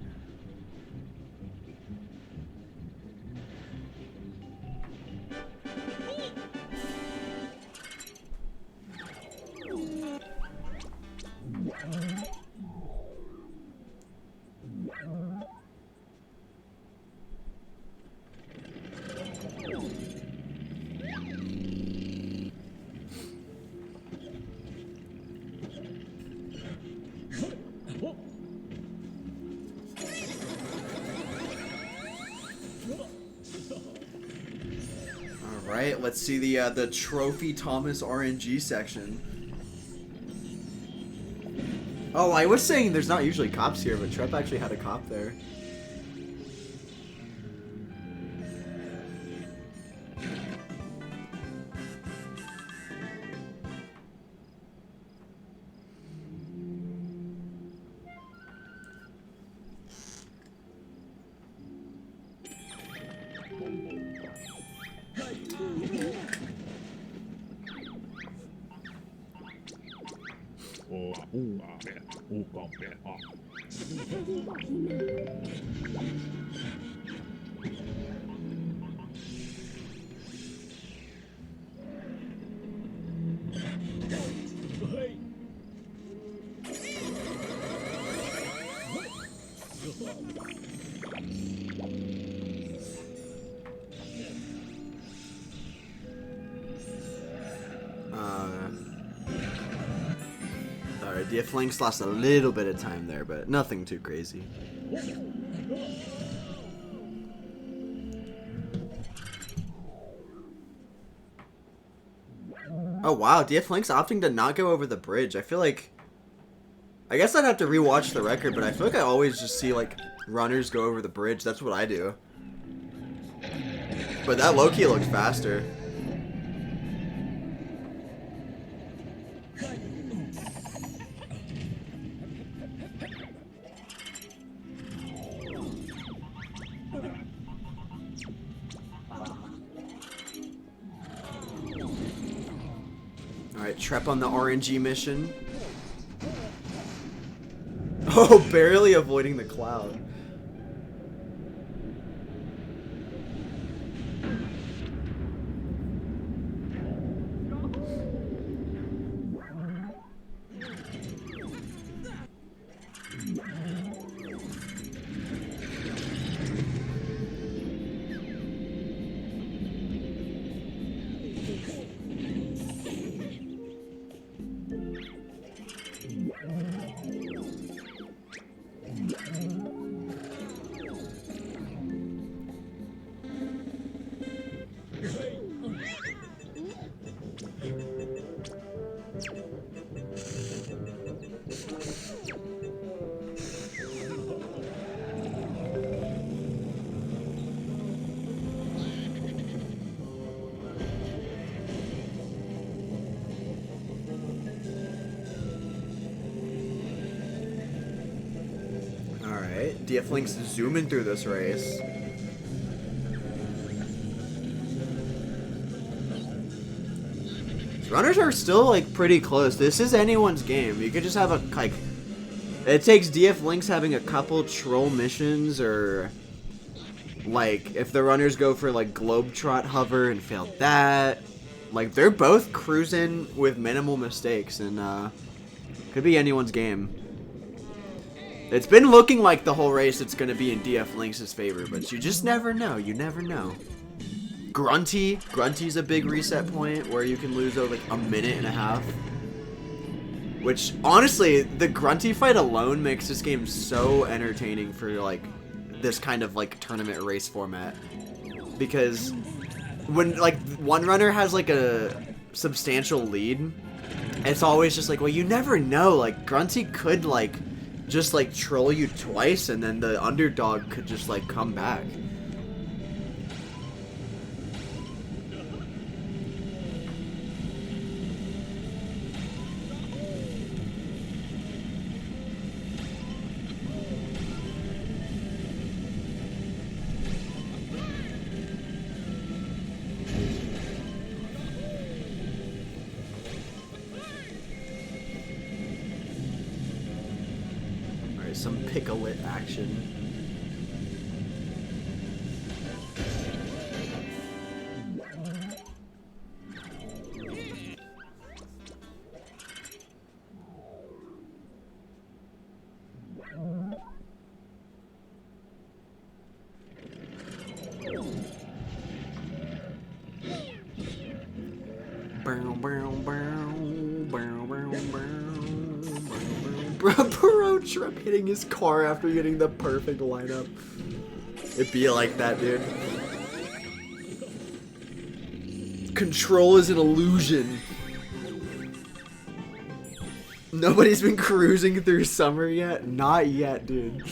right, let's see the Trophy Thomas RNG section. Oh, I was saying there's not usually cops here, but Trep actually had a cop there. Alright, DFLynxs lost a little bit of time there, but nothing too crazy. Oh wow, DFLynxs opting to not go over the bridge. I feel like... I guess I'd have to rewatch the record, but I feel like I always just see, like, runners go over the bridge. That's what I do. But that low-key looks faster. Alright, Trep on the RNG mission. Oh, barely avoiding the cloud. DFLynxs zooming through this race. These runners are still like pretty close. This is anyone's game. You could just have a like. It takes DFLynxs having a couple troll missions, or like if the runners go for like Globetrot hover and fail that. Like they're both cruising with minimal mistakes, and could be anyone's game. It's been looking like the whole race it's going to be in DFLynxs' favor, but you just never know. You never know. Grunty's a big reset point where you can lose over like a minute and a half. Which, honestly, the Grunty fight alone makes this game so entertaining for like this kind of like tournament race format. Because when like one runner has like a substantial lead, it's always just like, well, you never know. Like Grunty could like just like troll you twice, and then the underdog could just like come back. Some pickle-lit action. Bro, Trep hitting his car after getting the perfect lineup. It'd be like that, dude. Control is an illusion. Nobody's been cruising through summer yet? Not yet, dude.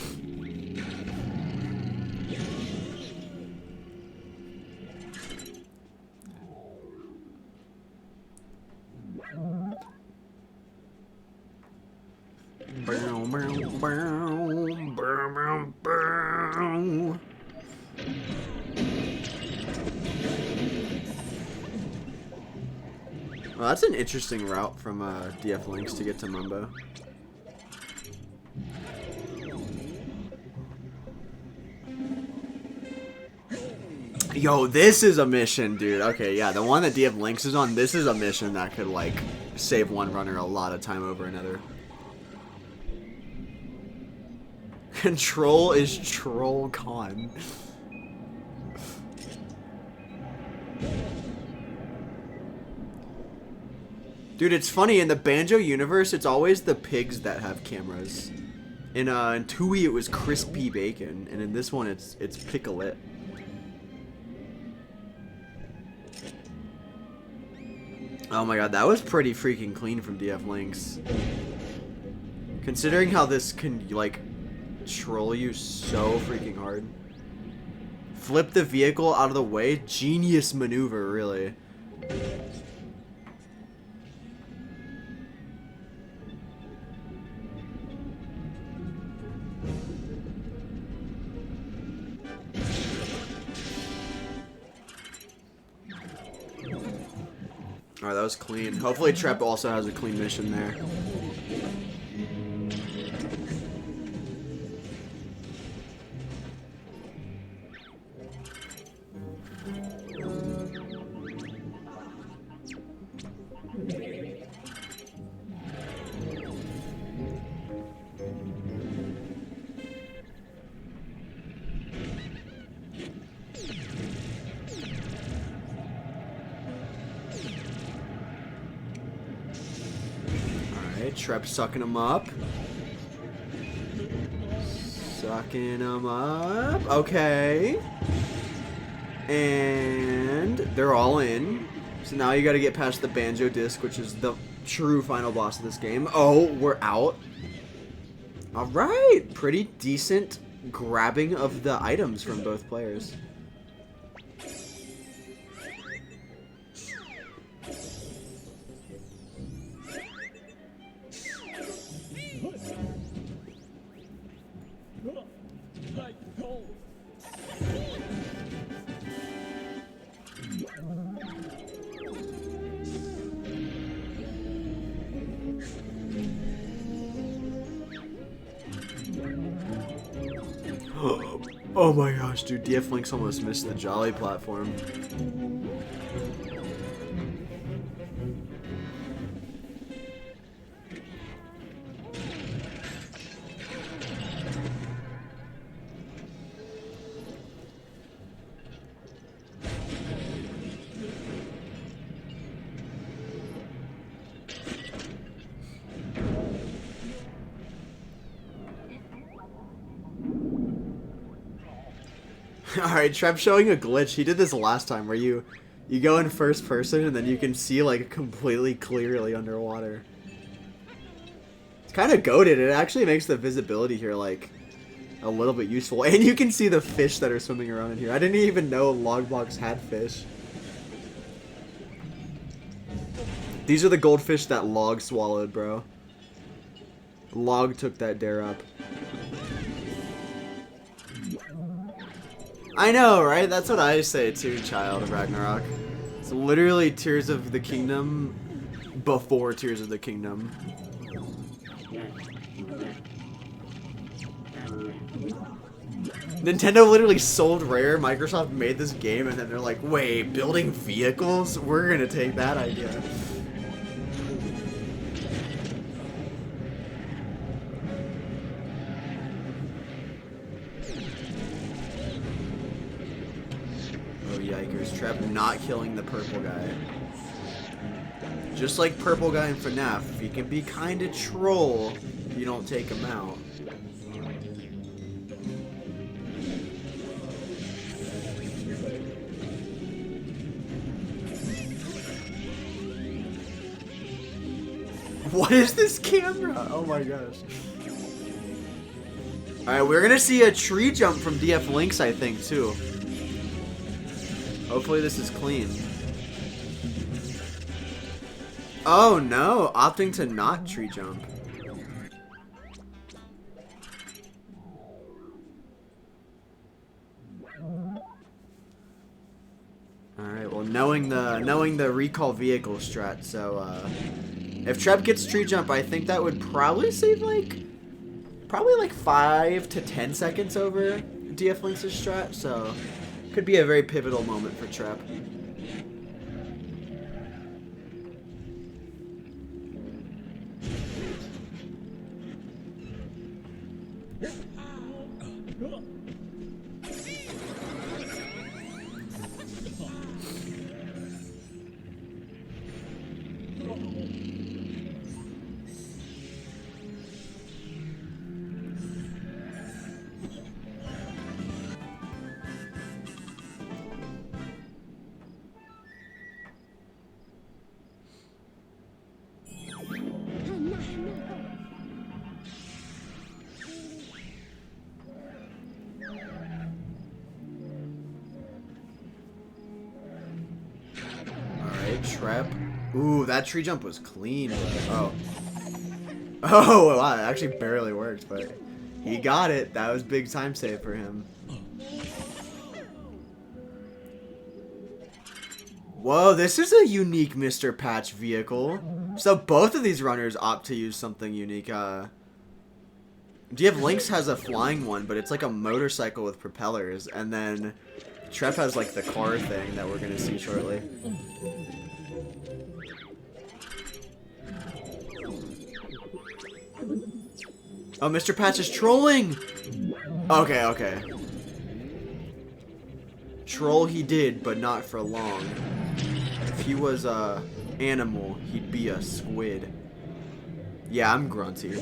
Well, that's an interesting route from DFLynxs to get to Mumbo. Yo, this is a mission, dude. Okay, yeah, the one that DFLynxs is on, this is a mission that could, like, save one runner a lot of time over another. Control is troll con. Dude, it's funny, in the Banjo universe, it's always the pigs that have cameras. In Tooie, it was Crispy Bacon, and in this one, it's Picklet. Oh my god, that was pretty freaking clean from DFLynxs. Considering how this can, like, troll you so freaking hard. Flip the vehicle out of the way, genius maneuver, really. Alright, that was clean. Hopefully Trep also has a clean mission there. Trep sucking him up. Sucking him up. Okay. And they're all in. So now you gotta get past the Banjo disc, which is the true final boss of this game. Oh, we're out. Alright. Pretty decent grabbing of the items from both players. Oh my gosh, dude, DFLynxs almost missed the Jolly platform. Alright, Trep showing a glitch. He did this last time where you go in first person and then you can see like completely clearly underwater. It's kind of goated. It actually makes the visibility here like a little bit useful. And you can see the fish that are swimming around in here. I didn't even know Logbox had fish. These are the goldfish that Log swallowed, bro. Log took that dare up. I know, right? That's what I say too, Child of Ragnarok. It's literally Tears of the Kingdom before Tears of the Kingdom. Nintendo literally sold Rare, Microsoft made this game, and then they're like, wait, building vehicles? We're gonna take that idea. Yikers, Trep not killing the purple guy. Just like purple guy in FNAF, he can be kinda troll if you don't take him out. What is this camera? Oh my gosh. Alright, we're gonna see a tree jump from DFLynxs, I think, too. Hopefully this is clean. Oh no, opting to not tree jump. Alright, well knowing the recall vehicle strat, so if Trep gets tree jump, I think that would probably save probably like 5 to 10 seconds over DFLynxs' strat, so could be a very pivotal moment for Trep. Trep. Ooh, that tree jump was clean. Oh. Oh, wow, it actually barely worked, but he got it. That was big time save for him. Whoa, this is a unique Mr. Patch vehicle. So both of these runners opt to use something unique. DFLynxs has a flying one, but it's like a motorcycle with propellers, and then Trep has like the car thing that we're gonna see shortly. Oh, Mr. Patch is trolling! Okay, okay. Troll he did, but not for long. If he was a animal, he'd be a squid. Yeah, I'm grunty.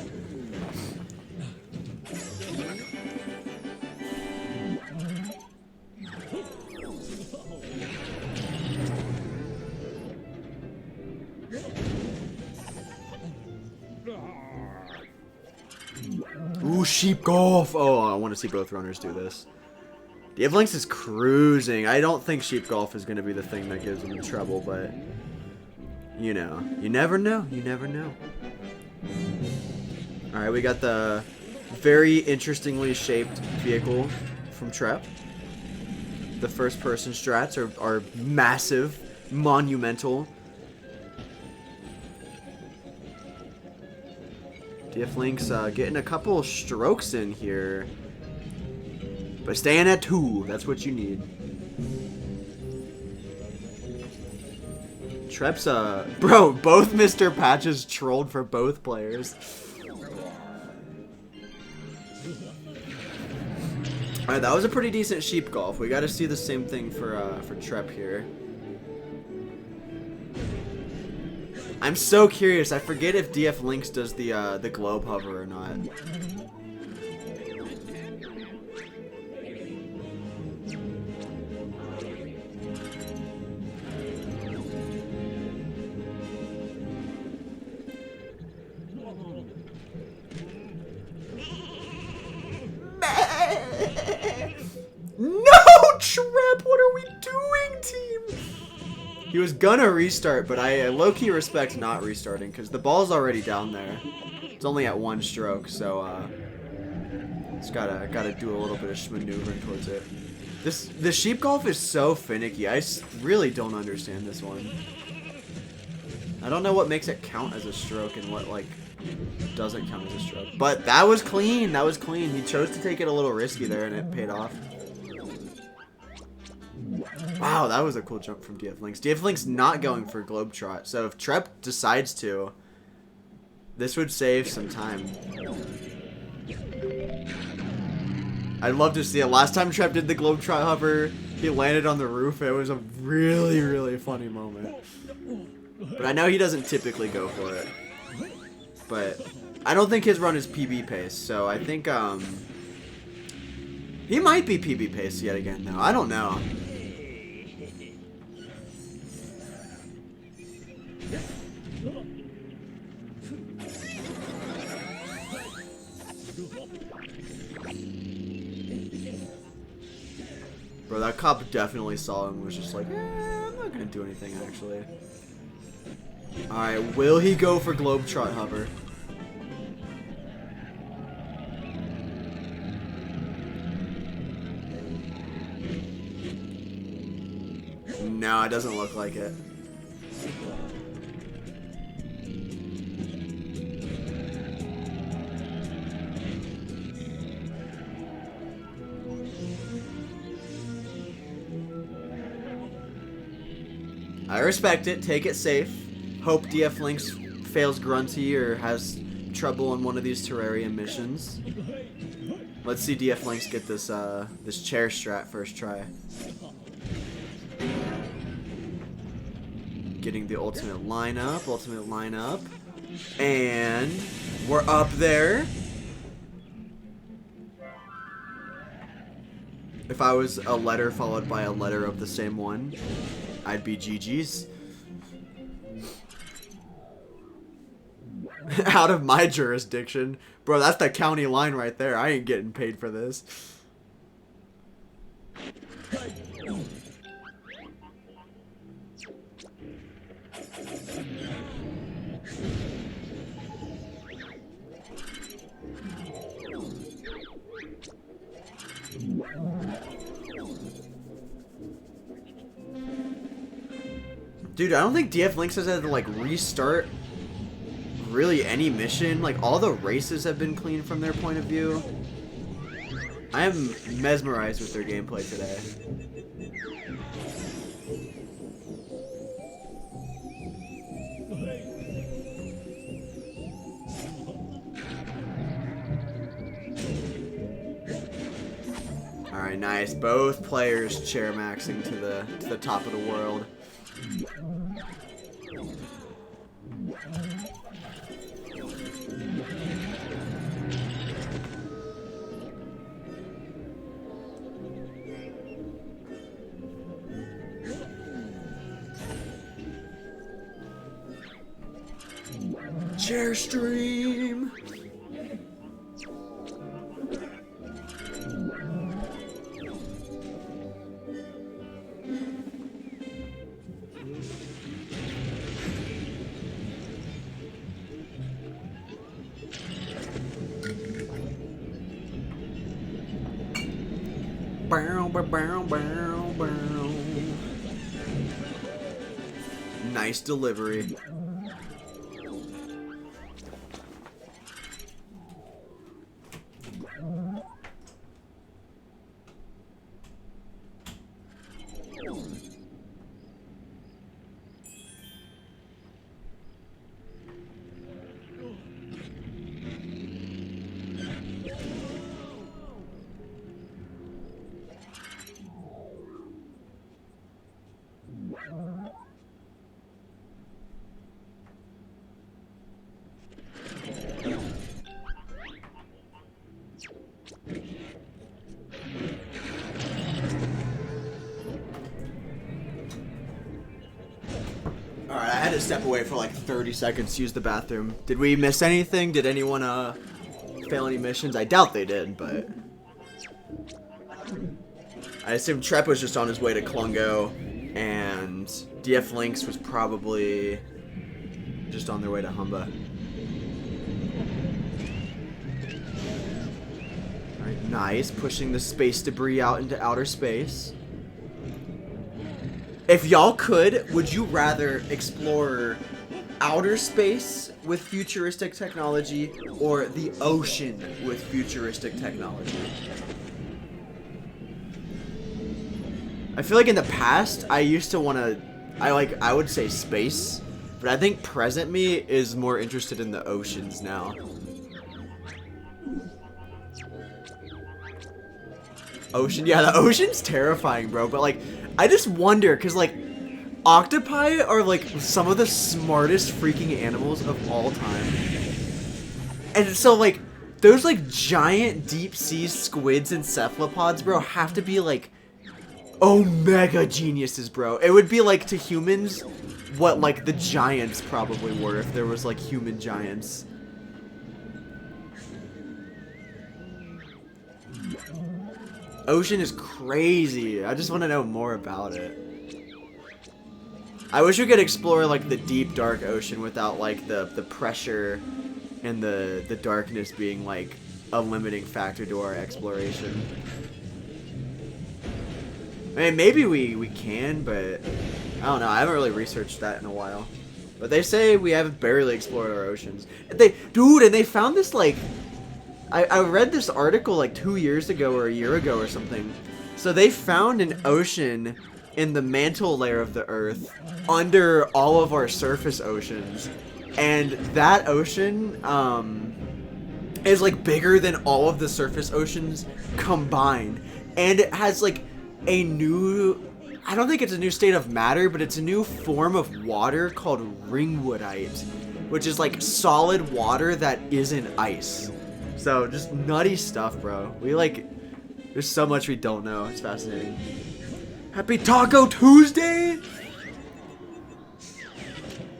Ooh, sheep golf. Oh, I want to see both runners do this. DFLynxs is cruising. I don't think sheep golf is going to be the thing that gives him trouble, but you know, you never know. You never know. All right, we got the very interestingly shaped vehicle from Trep. The first-person strats are massive, monumental. DFLynxs getting a couple strokes in here. But staying at 2, that's what you need. Trep's, bro, both Mr. Patches trolled for both players. Alright, that was a pretty decent sheep golf. We gotta see the same thing for Trep here. I'm so curious. I forget if DFLynxs does the globe hover or not. No, Trep! What are we doing, team? He was gonna restart, but I low-key respect not restarting because the ball's already down there. It's only at 1 stroke, so it's gotta do a little bit of maneuvering towards it. The sheep golf is so finicky. I really don't understand this one. I don't know what makes it count as a stroke and what like doesn't count as a stroke. But that was clean. That was clean. He chose to take it a little risky there, and it paid off. Wow, that was a cool jump from DFLynxs. DFLynxs not going for Globetrot, so if Trep decides to, this would save some time. I'd love to see it. Last time Trep did the Globetrot hover, he landed on the roof. It was a really, really funny moment. But I know he doesn't typically go for it. But I don't think his run is PB pace, so I think he might be PB pace yet again, though. I don't know. Bro, that cop definitely saw him and was just like, I'm not gonna do anything, actually. Alright, will he go for Globetrot Hover? No, it doesn't look like it. I respect it. Take it safe. Hope DFLynxs fails Grunty or has trouble on one of these Terrarium missions. Let's see DFLynxs get this this chair strat first try. Getting the ultimate lineup, and we're up there. If I was a letter followed by a letter of the same one, I'd be GG's. Out of my jurisdiction. Bro, that's the county line right there. I ain't getting paid for this. Dude, I don't think DFLynxs has had to like restart really any mission. Like all the races have been clean from their point of view. I am mesmerized with their gameplay today. Alright, nice. Both players chair maxing to the top of the world. Chair stream. Bow, bow, bow, bow, bow. Nice delivery. Alright, I had to step away for like 30 seconds to use the bathroom. Did we miss anything? Did anyone fail any missions? I doubt they did, but I assume Trep was just on his way to Klungo, and DFLynxs was probably just on their way to Humba. Alright, nice. Pushing the space debris out into outer space. If y'all could, would you rather explore outer space with futuristic technology or the ocean with futuristic technology? I feel like in the past, I used to want to, I would say space, but I think present me is more interested in the oceans now. Ocean, yeah, the ocean's terrifying, bro, but like, I just wonder, because like, octopi are like some of the smartest freaking animals of all time. And so like, those like giant deep sea squids and cephalopods, bro, have to be like omega geniuses, bro. It would be like to humans what like the giants probably were if there was like human giants. Ocean is crazy. I just want to know more about it. I wish we could explore like the deep dark ocean without like the pressure and the darkness being like a limiting factor to our exploration. I mean, maybe we can, but I don't know. I haven't really researched that in a while. But they say we haven't barely explored our oceans. And they found this like I read this article like 2 years ago or a year ago or something. So they found an ocean in the mantle layer of the Earth under all of our surface oceans, and that ocean is like bigger than all of the surface oceans combined, and it has like a new, I don't think it's a new state of matter, but it's a new form of water called ringwoodite, which is like solid water that isn't ice. So just nutty stuff, bro. There's so much we don't know. It's fascinating. Happy Taco Tuesday!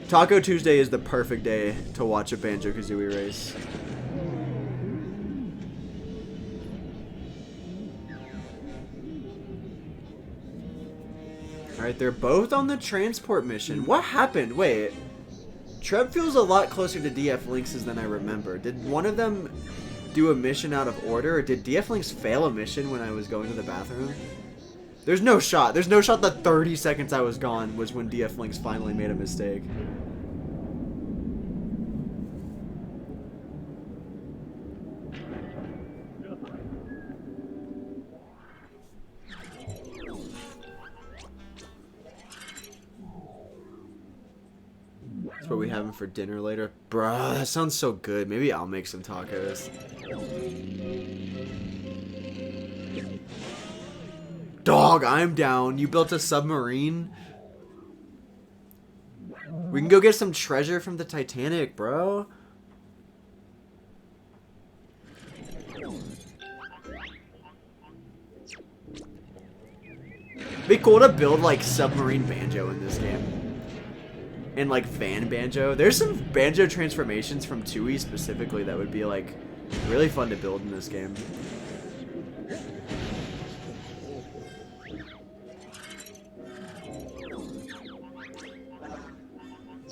Taco Tuesday is the perfect day to watch a Banjo-Kazooie race. Alright, they're both on the transport mission. What happened? Wait. Trep feels a lot closer to DFLynxs than I remember. Did one of them do a mission out of order, or did DFLynxs fail a mission when I was going to the bathroom? There's no shot. There's no shot that 30 seconds I was gone was when DFLynxs finally made a mistake. That's what we having for dinner later. Bruh, that sounds so good. Maybe I'll make some tacos. Dog, I'm down. You built a submarine? We can go get some treasure from the Titanic, bro. It'd be cool to build, like, submarine banjo in this game. And, like, fan banjo. There's some banjo transformations from 2E specifically that would be, like, really fun to build in this game.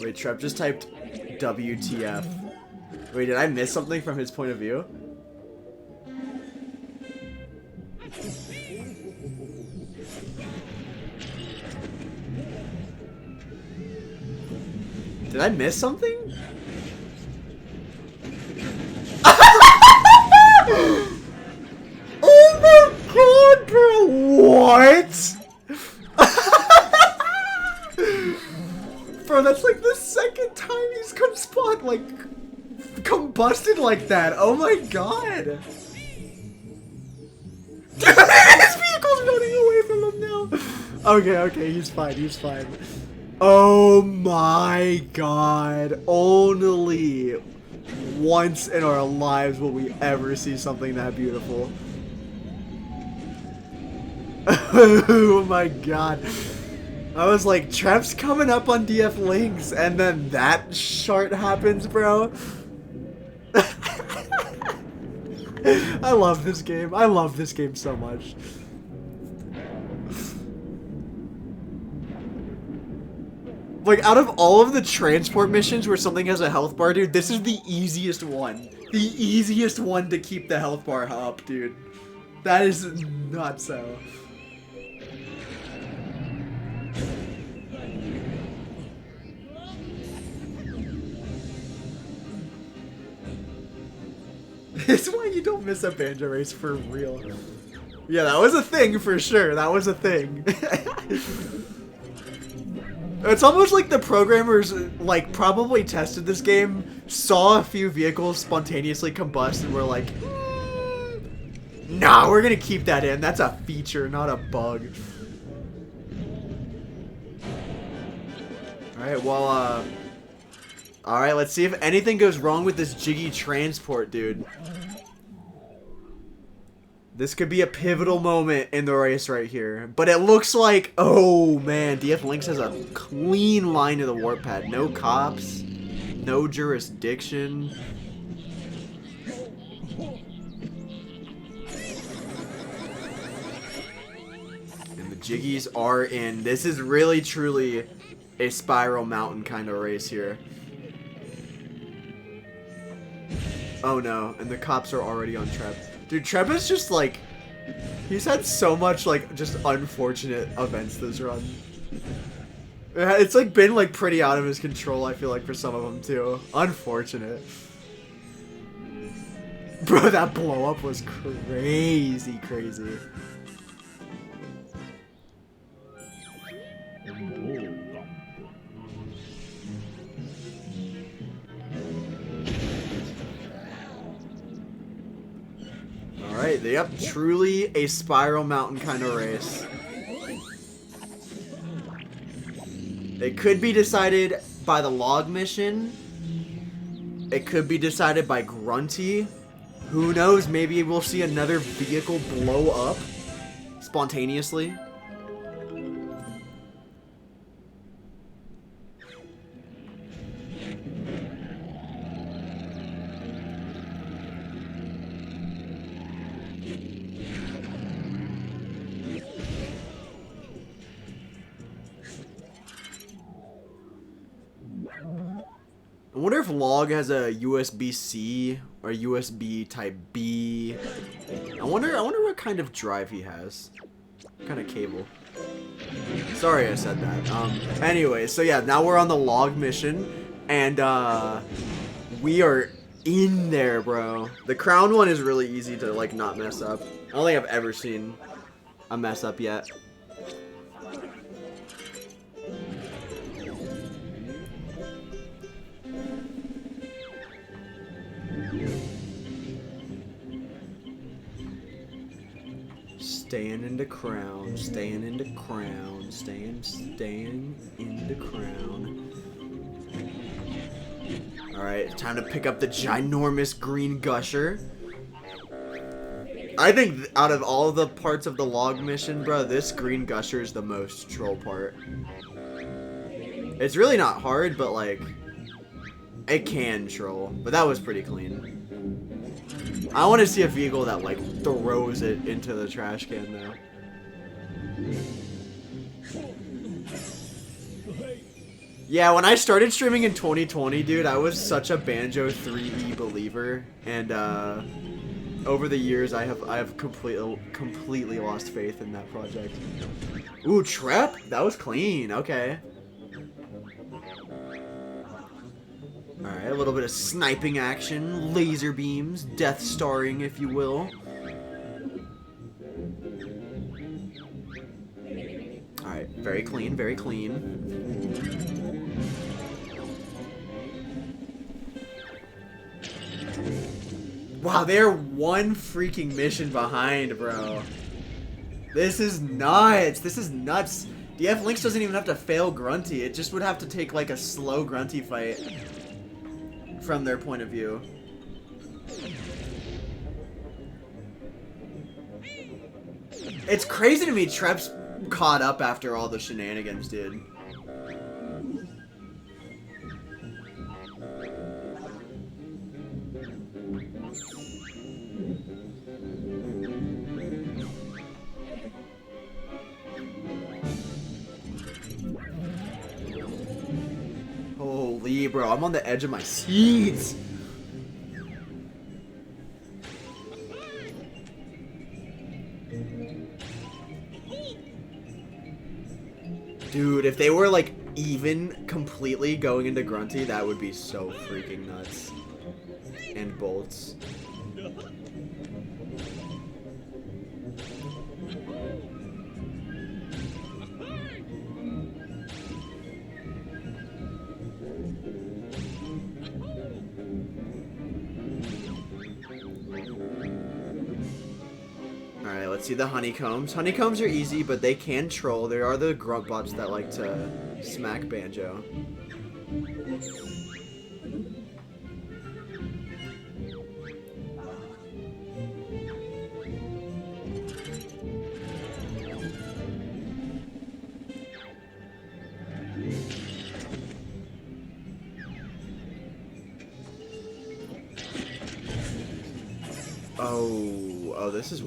Wait, Trep just typed WTF. Wait, did I miss something from his point of view? Did I miss something? Oh my god, bro! What? Bro, that's like the second time he's combusted like that. Oh my god. His vehicle's running away from him now. Okay, he's fine. Oh my god. Only once in our lives will we ever see something that beautiful. Oh my god. I was like, Trep's coming up on DFLynxs, and then that shart happens, bro. I love this game. I love this game so much. Like, out of all of the transport missions where something has a health bar, dude, this is the easiest one. The easiest one to keep the health bar up, dude. That is not so. It's why you don't miss a banjo race for real. Yeah, that was a thing for sure. That was a thing. It's almost like the programmers, like, probably tested this game, saw a few vehicles spontaneously combust, and were like, nah, we're gonna keep that in. That's a feature, not a bug. Alright, well, alright, let's see if anything goes wrong with this Jiggy transport, dude. This could be a pivotal moment in the race right here. But it looks like, oh man, DFLynxs has a clean line to the warp pad. No cops, no jurisdiction. Jiggies are in. This is really, truly a Spiral Mountain kind of race here. Oh no, and the cops are already on Trep. Dude, Trep is just like... He's had so much, like, just unfortunate events this run. It's, like, been, like, pretty out of his control, I feel like, for some of them, too. Unfortunate. Bro, that blow-up was crazy, crazy. Alright, yep, truly a Spiral Mountain kind of race. It could be decided by the log mission. It could be decided by Grunty. Who knows, maybe we'll see another vehicle blow up spontaneously. I wonder if Log has a USB-C or USB Type B. I wonder what kind of drive he has. What kind of cable. Sorry I said that. Anyway, so yeah, now we're on the Log mission, and we are in there, bro. The crown one is really easy to like not mess up. I don't think I've ever seen a mess up yet. Staying in the crown, staying in the crown, staying in the crown. Alright, time to pick up the ginormous green gusher. I think out of all the parts of the log mission, bro, this green gusher is the most troll part. It's really not hard, but like, it can troll. But that was pretty clean. I want to see a vehicle that, like, throws it into the trash can, though. Yeah, when I started streaming in 2020, dude, I was such a Banjo 3E believer, and, over the years, I have completely lost faith in that project. Ooh, Trep? That was clean, okay. Alright, a little bit of sniping action, laser beams, death starring, if you will. Alright, very clean, very clean. Wow, they're one freaking mission behind, bro. This is nuts. This is nuts. DFLynxs doesn't even have to fail Grunty. It just would have to take, like, a slow Grunty fight. From their point of view. It's crazy to me Trep's caught up after all the shenanigans, dude. Holy, bro, I'm on the edge of my seats. Dude, if they were like even completely going into Grunty, that would be so freaking nuts. And bolts. Alright, let's see the honeycombs. Honeycombs are easy, but they can troll. There are the grunt bots that like to smack Banjo. Oh, this is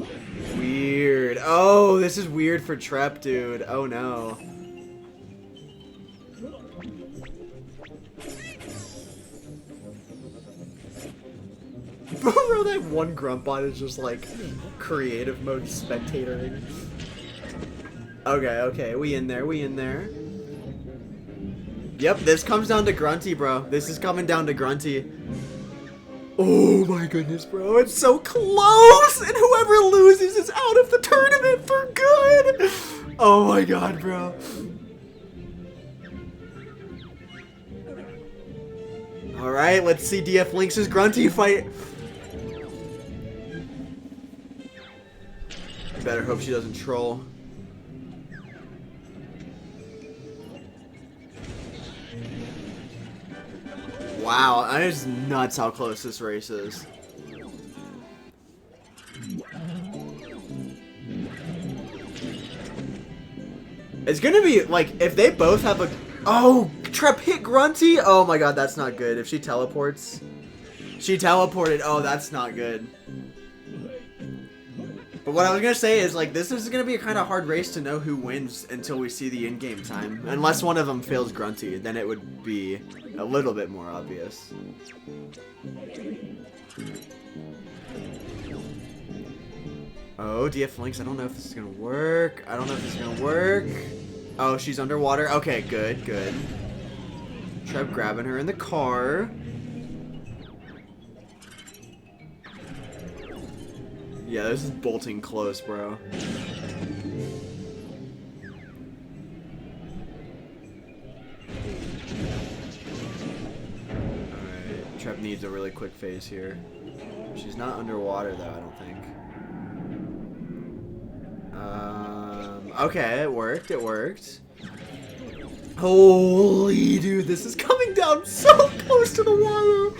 weird. Oh, this is weird for Trep, dude. Oh no. Bro, that one Grumpbot is just like creative mode spectatoring. Okay, we in there. Yep, this comes down to Grunty, bro. This is coming down to Grunty. Oh my goodness, bro. It's so close! And whoever loses is out of the tournament for good! Oh my god, bro. Alright, let's see DFLynxs' Grunty fight. Better hope she doesn't troll. Wow, that is nuts how close this race is. It's gonna be, like, if they both have a... Oh, Trep hit Grunty? Oh my god, that's not good. If she teleports... She teleported. Oh, that's not good. But what I was gonna say is, like, this is gonna be a kind of hard race to know who wins until we see the in-game time. Unless one of them fails Grunty, then it would be a little bit more obvious. Oh, DFLynxs, I don't know if this is gonna work. Oh, she's underwater. Okay, good. Trep grabbing her in the car. Yeah, this is bolting close, bro. Alright, Trep needs a really quick phase here. She's not underwater, though, I don't think. Okay, it worked. Holy dude, this is coming down so close to the water!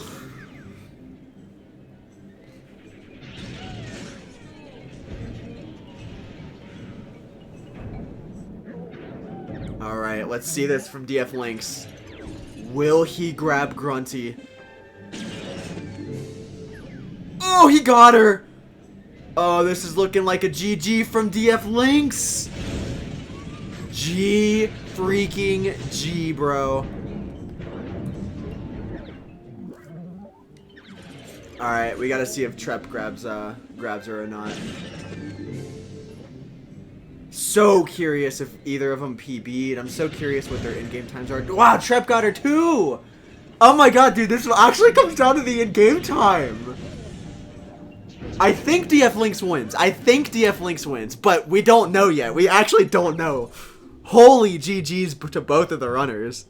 Alright, let's see this from DFLynxs. Will he grab Grunty? Oh, he got her! Oh, this is looking like a GG from DFLynxs! G freaking G, bro. Alright, we gotta see if Trep grabs her or not. So curious if either of them PB'd. I'm so curious what their in-game times are. Wow, Trep got her too! Oh my god, dude, this actually comes down to the in-game time. I think DFLynxs wins. But we don't know yet. We actually don't know. Holy GG's to both of the runners.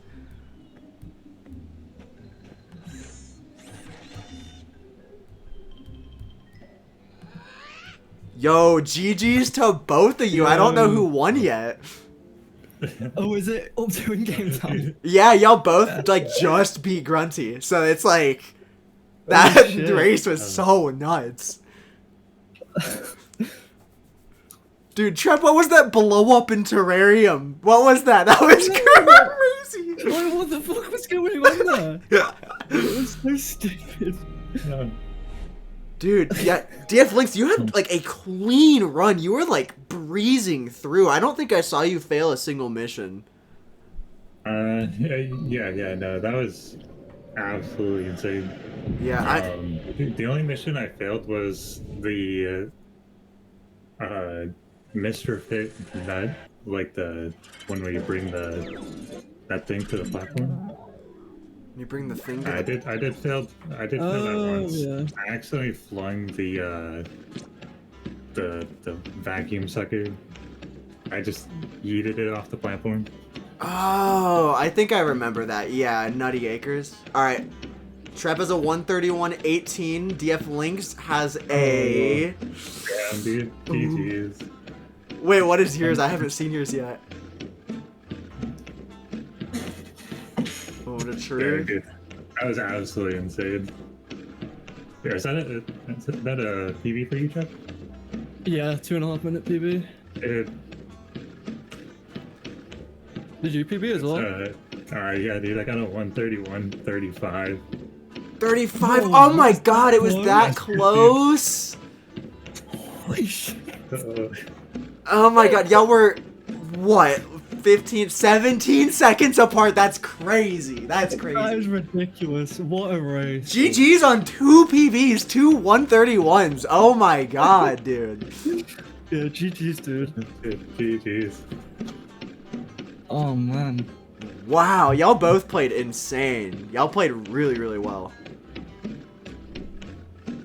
Yo, GG's to both of you. I don't know who won yet. Oh, is it up to in-game time? Yeah, y'all both, like, just beat Grunty. So it's like... That race was so nuts. Dude, Trep, what was that blow up in Terrarium? What was that? That was crazy. What the fuck was going on there? It was so stupid. Dude, yeah, DFLynxs, you had like a clean run. You were like breezing through. I don't think I saw you fail a single mission. No, that was absolutely insane. Yeah, the only mission I failed was the Mr. Fit nut, like the one where you bring that thing to the platform. You bring the thing to I did fail that once. Yeah. I accidentally flung the vacuum sucker. I just yeeted it off the platform. Oh, I think I remember that. Yeah, Nutty Acres. Alright. Trep has a 131.18. DFLynxs has a... Damn, dude. GG's. Wait, what is yours? I haven't seen yours yet. Oh, what a true. Yeah, dude. That was absolutely insane. Yeah, is that a PB for you, Trep? Yeah, 2.5 minute PB. Did you PB as well? Alright, yeah, dude, I got a 131.35. 35? Oh my god, it was that close? Holy shit. Oh my god, y'all were, what, 15, 17 seconds apart? That's crazy. That's crazy. That is ridiculous. What a race. GG's on 2 PBs, 2 131s. Oh my god, dude. Yeah, GG's, dude. GG's. Oh, man. Wow, y'all both played insane. Y'all played really, really well.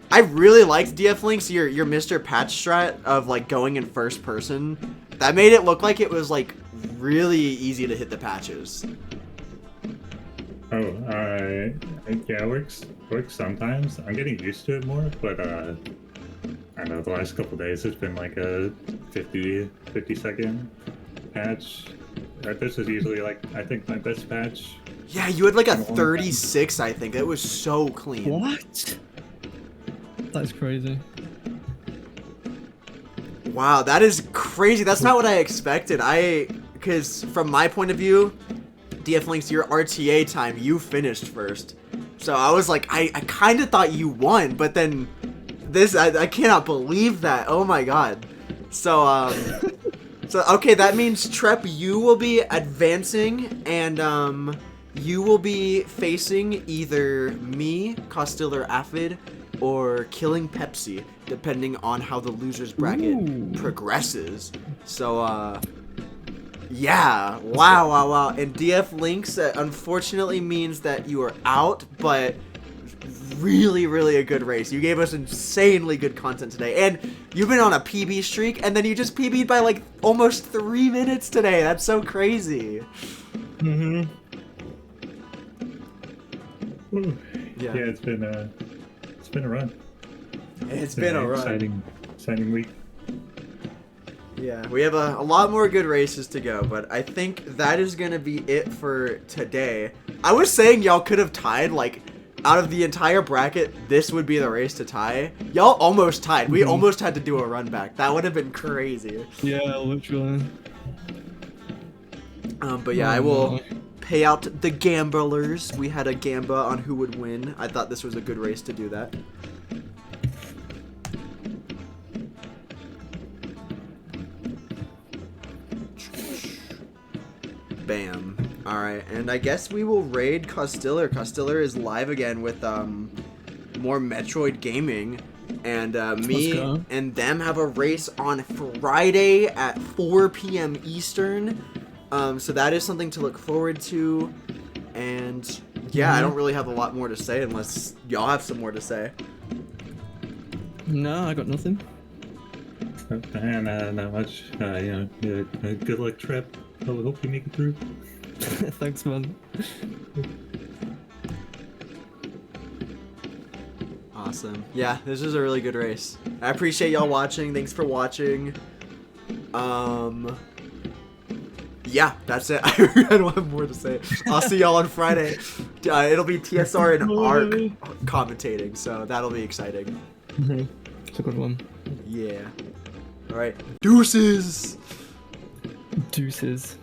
I really liked DFLynxs, your Mr. Patch strat of like going in first person. That made it look like it was like really easy to hit the patches. Oh, yeah, it works sometimes. I'm getting used to it more, but I know the last couple days it's been like a 50 second patch. This is usually like, I think my best patch. Yeah, you had like a 36, I think. It was so clean. What? That's crazy. Wow, that is crazy. That's not what I expected. Because from my point of view, DFLynxs, your RTA time, you finished first. So I was like, I kind of thought you won, but then this, I cannot believe that. Oh my god. So, so okay, that means Trep, you will be advancing, and you will be facing either me, Costiller Aphid, or Killing Pepsi, depending on how the losers bracket progresses. So, yeah, wow. And DFLynxs, unfortunately means that you are out, but really a good race. You gave us insanely good content today, and you've been on a PB streak, and then you just PB'd by like almost 3 minutes today. That's so crazy. Mm-hmm. Yeah, it's been a run. It's been a run. Exciting week. Yeah, we have a lot more good races to go, but I think that is going to be it for today. I was saying y'all could have tied, like, out of the entire bracket, this would be the race to tie. Y'all almost tied. We almost had to do a run back. That would have been crazy. Yeah, literally. But yeah, I will pay out the gamblers. We had a gamba on who would win. I thought this was a good race to do that. Bam. Alright, and I guess we will raid Costiller. Costiller is live again with more Metroid gaming. And me and them have a race on Friday at 4 p.m. Eastern. So that is something to look forward to. And yeah, I don't really have a lot more to say unless y'all have some more to say. No, I got nothing. And not much. Good luck, Trep. I hope you make it through. Thanks, man. Awesome. Yeah, this is a really good race. I appreciate y'all watching. Thanks for watching. Yeah, that's it. I don't have more to say. I'll see y'all on Friday. It'll be TSR and ARC commentating, so that'll be exciting. It's a good one. Yeah. Alright. Deuces! Deuces.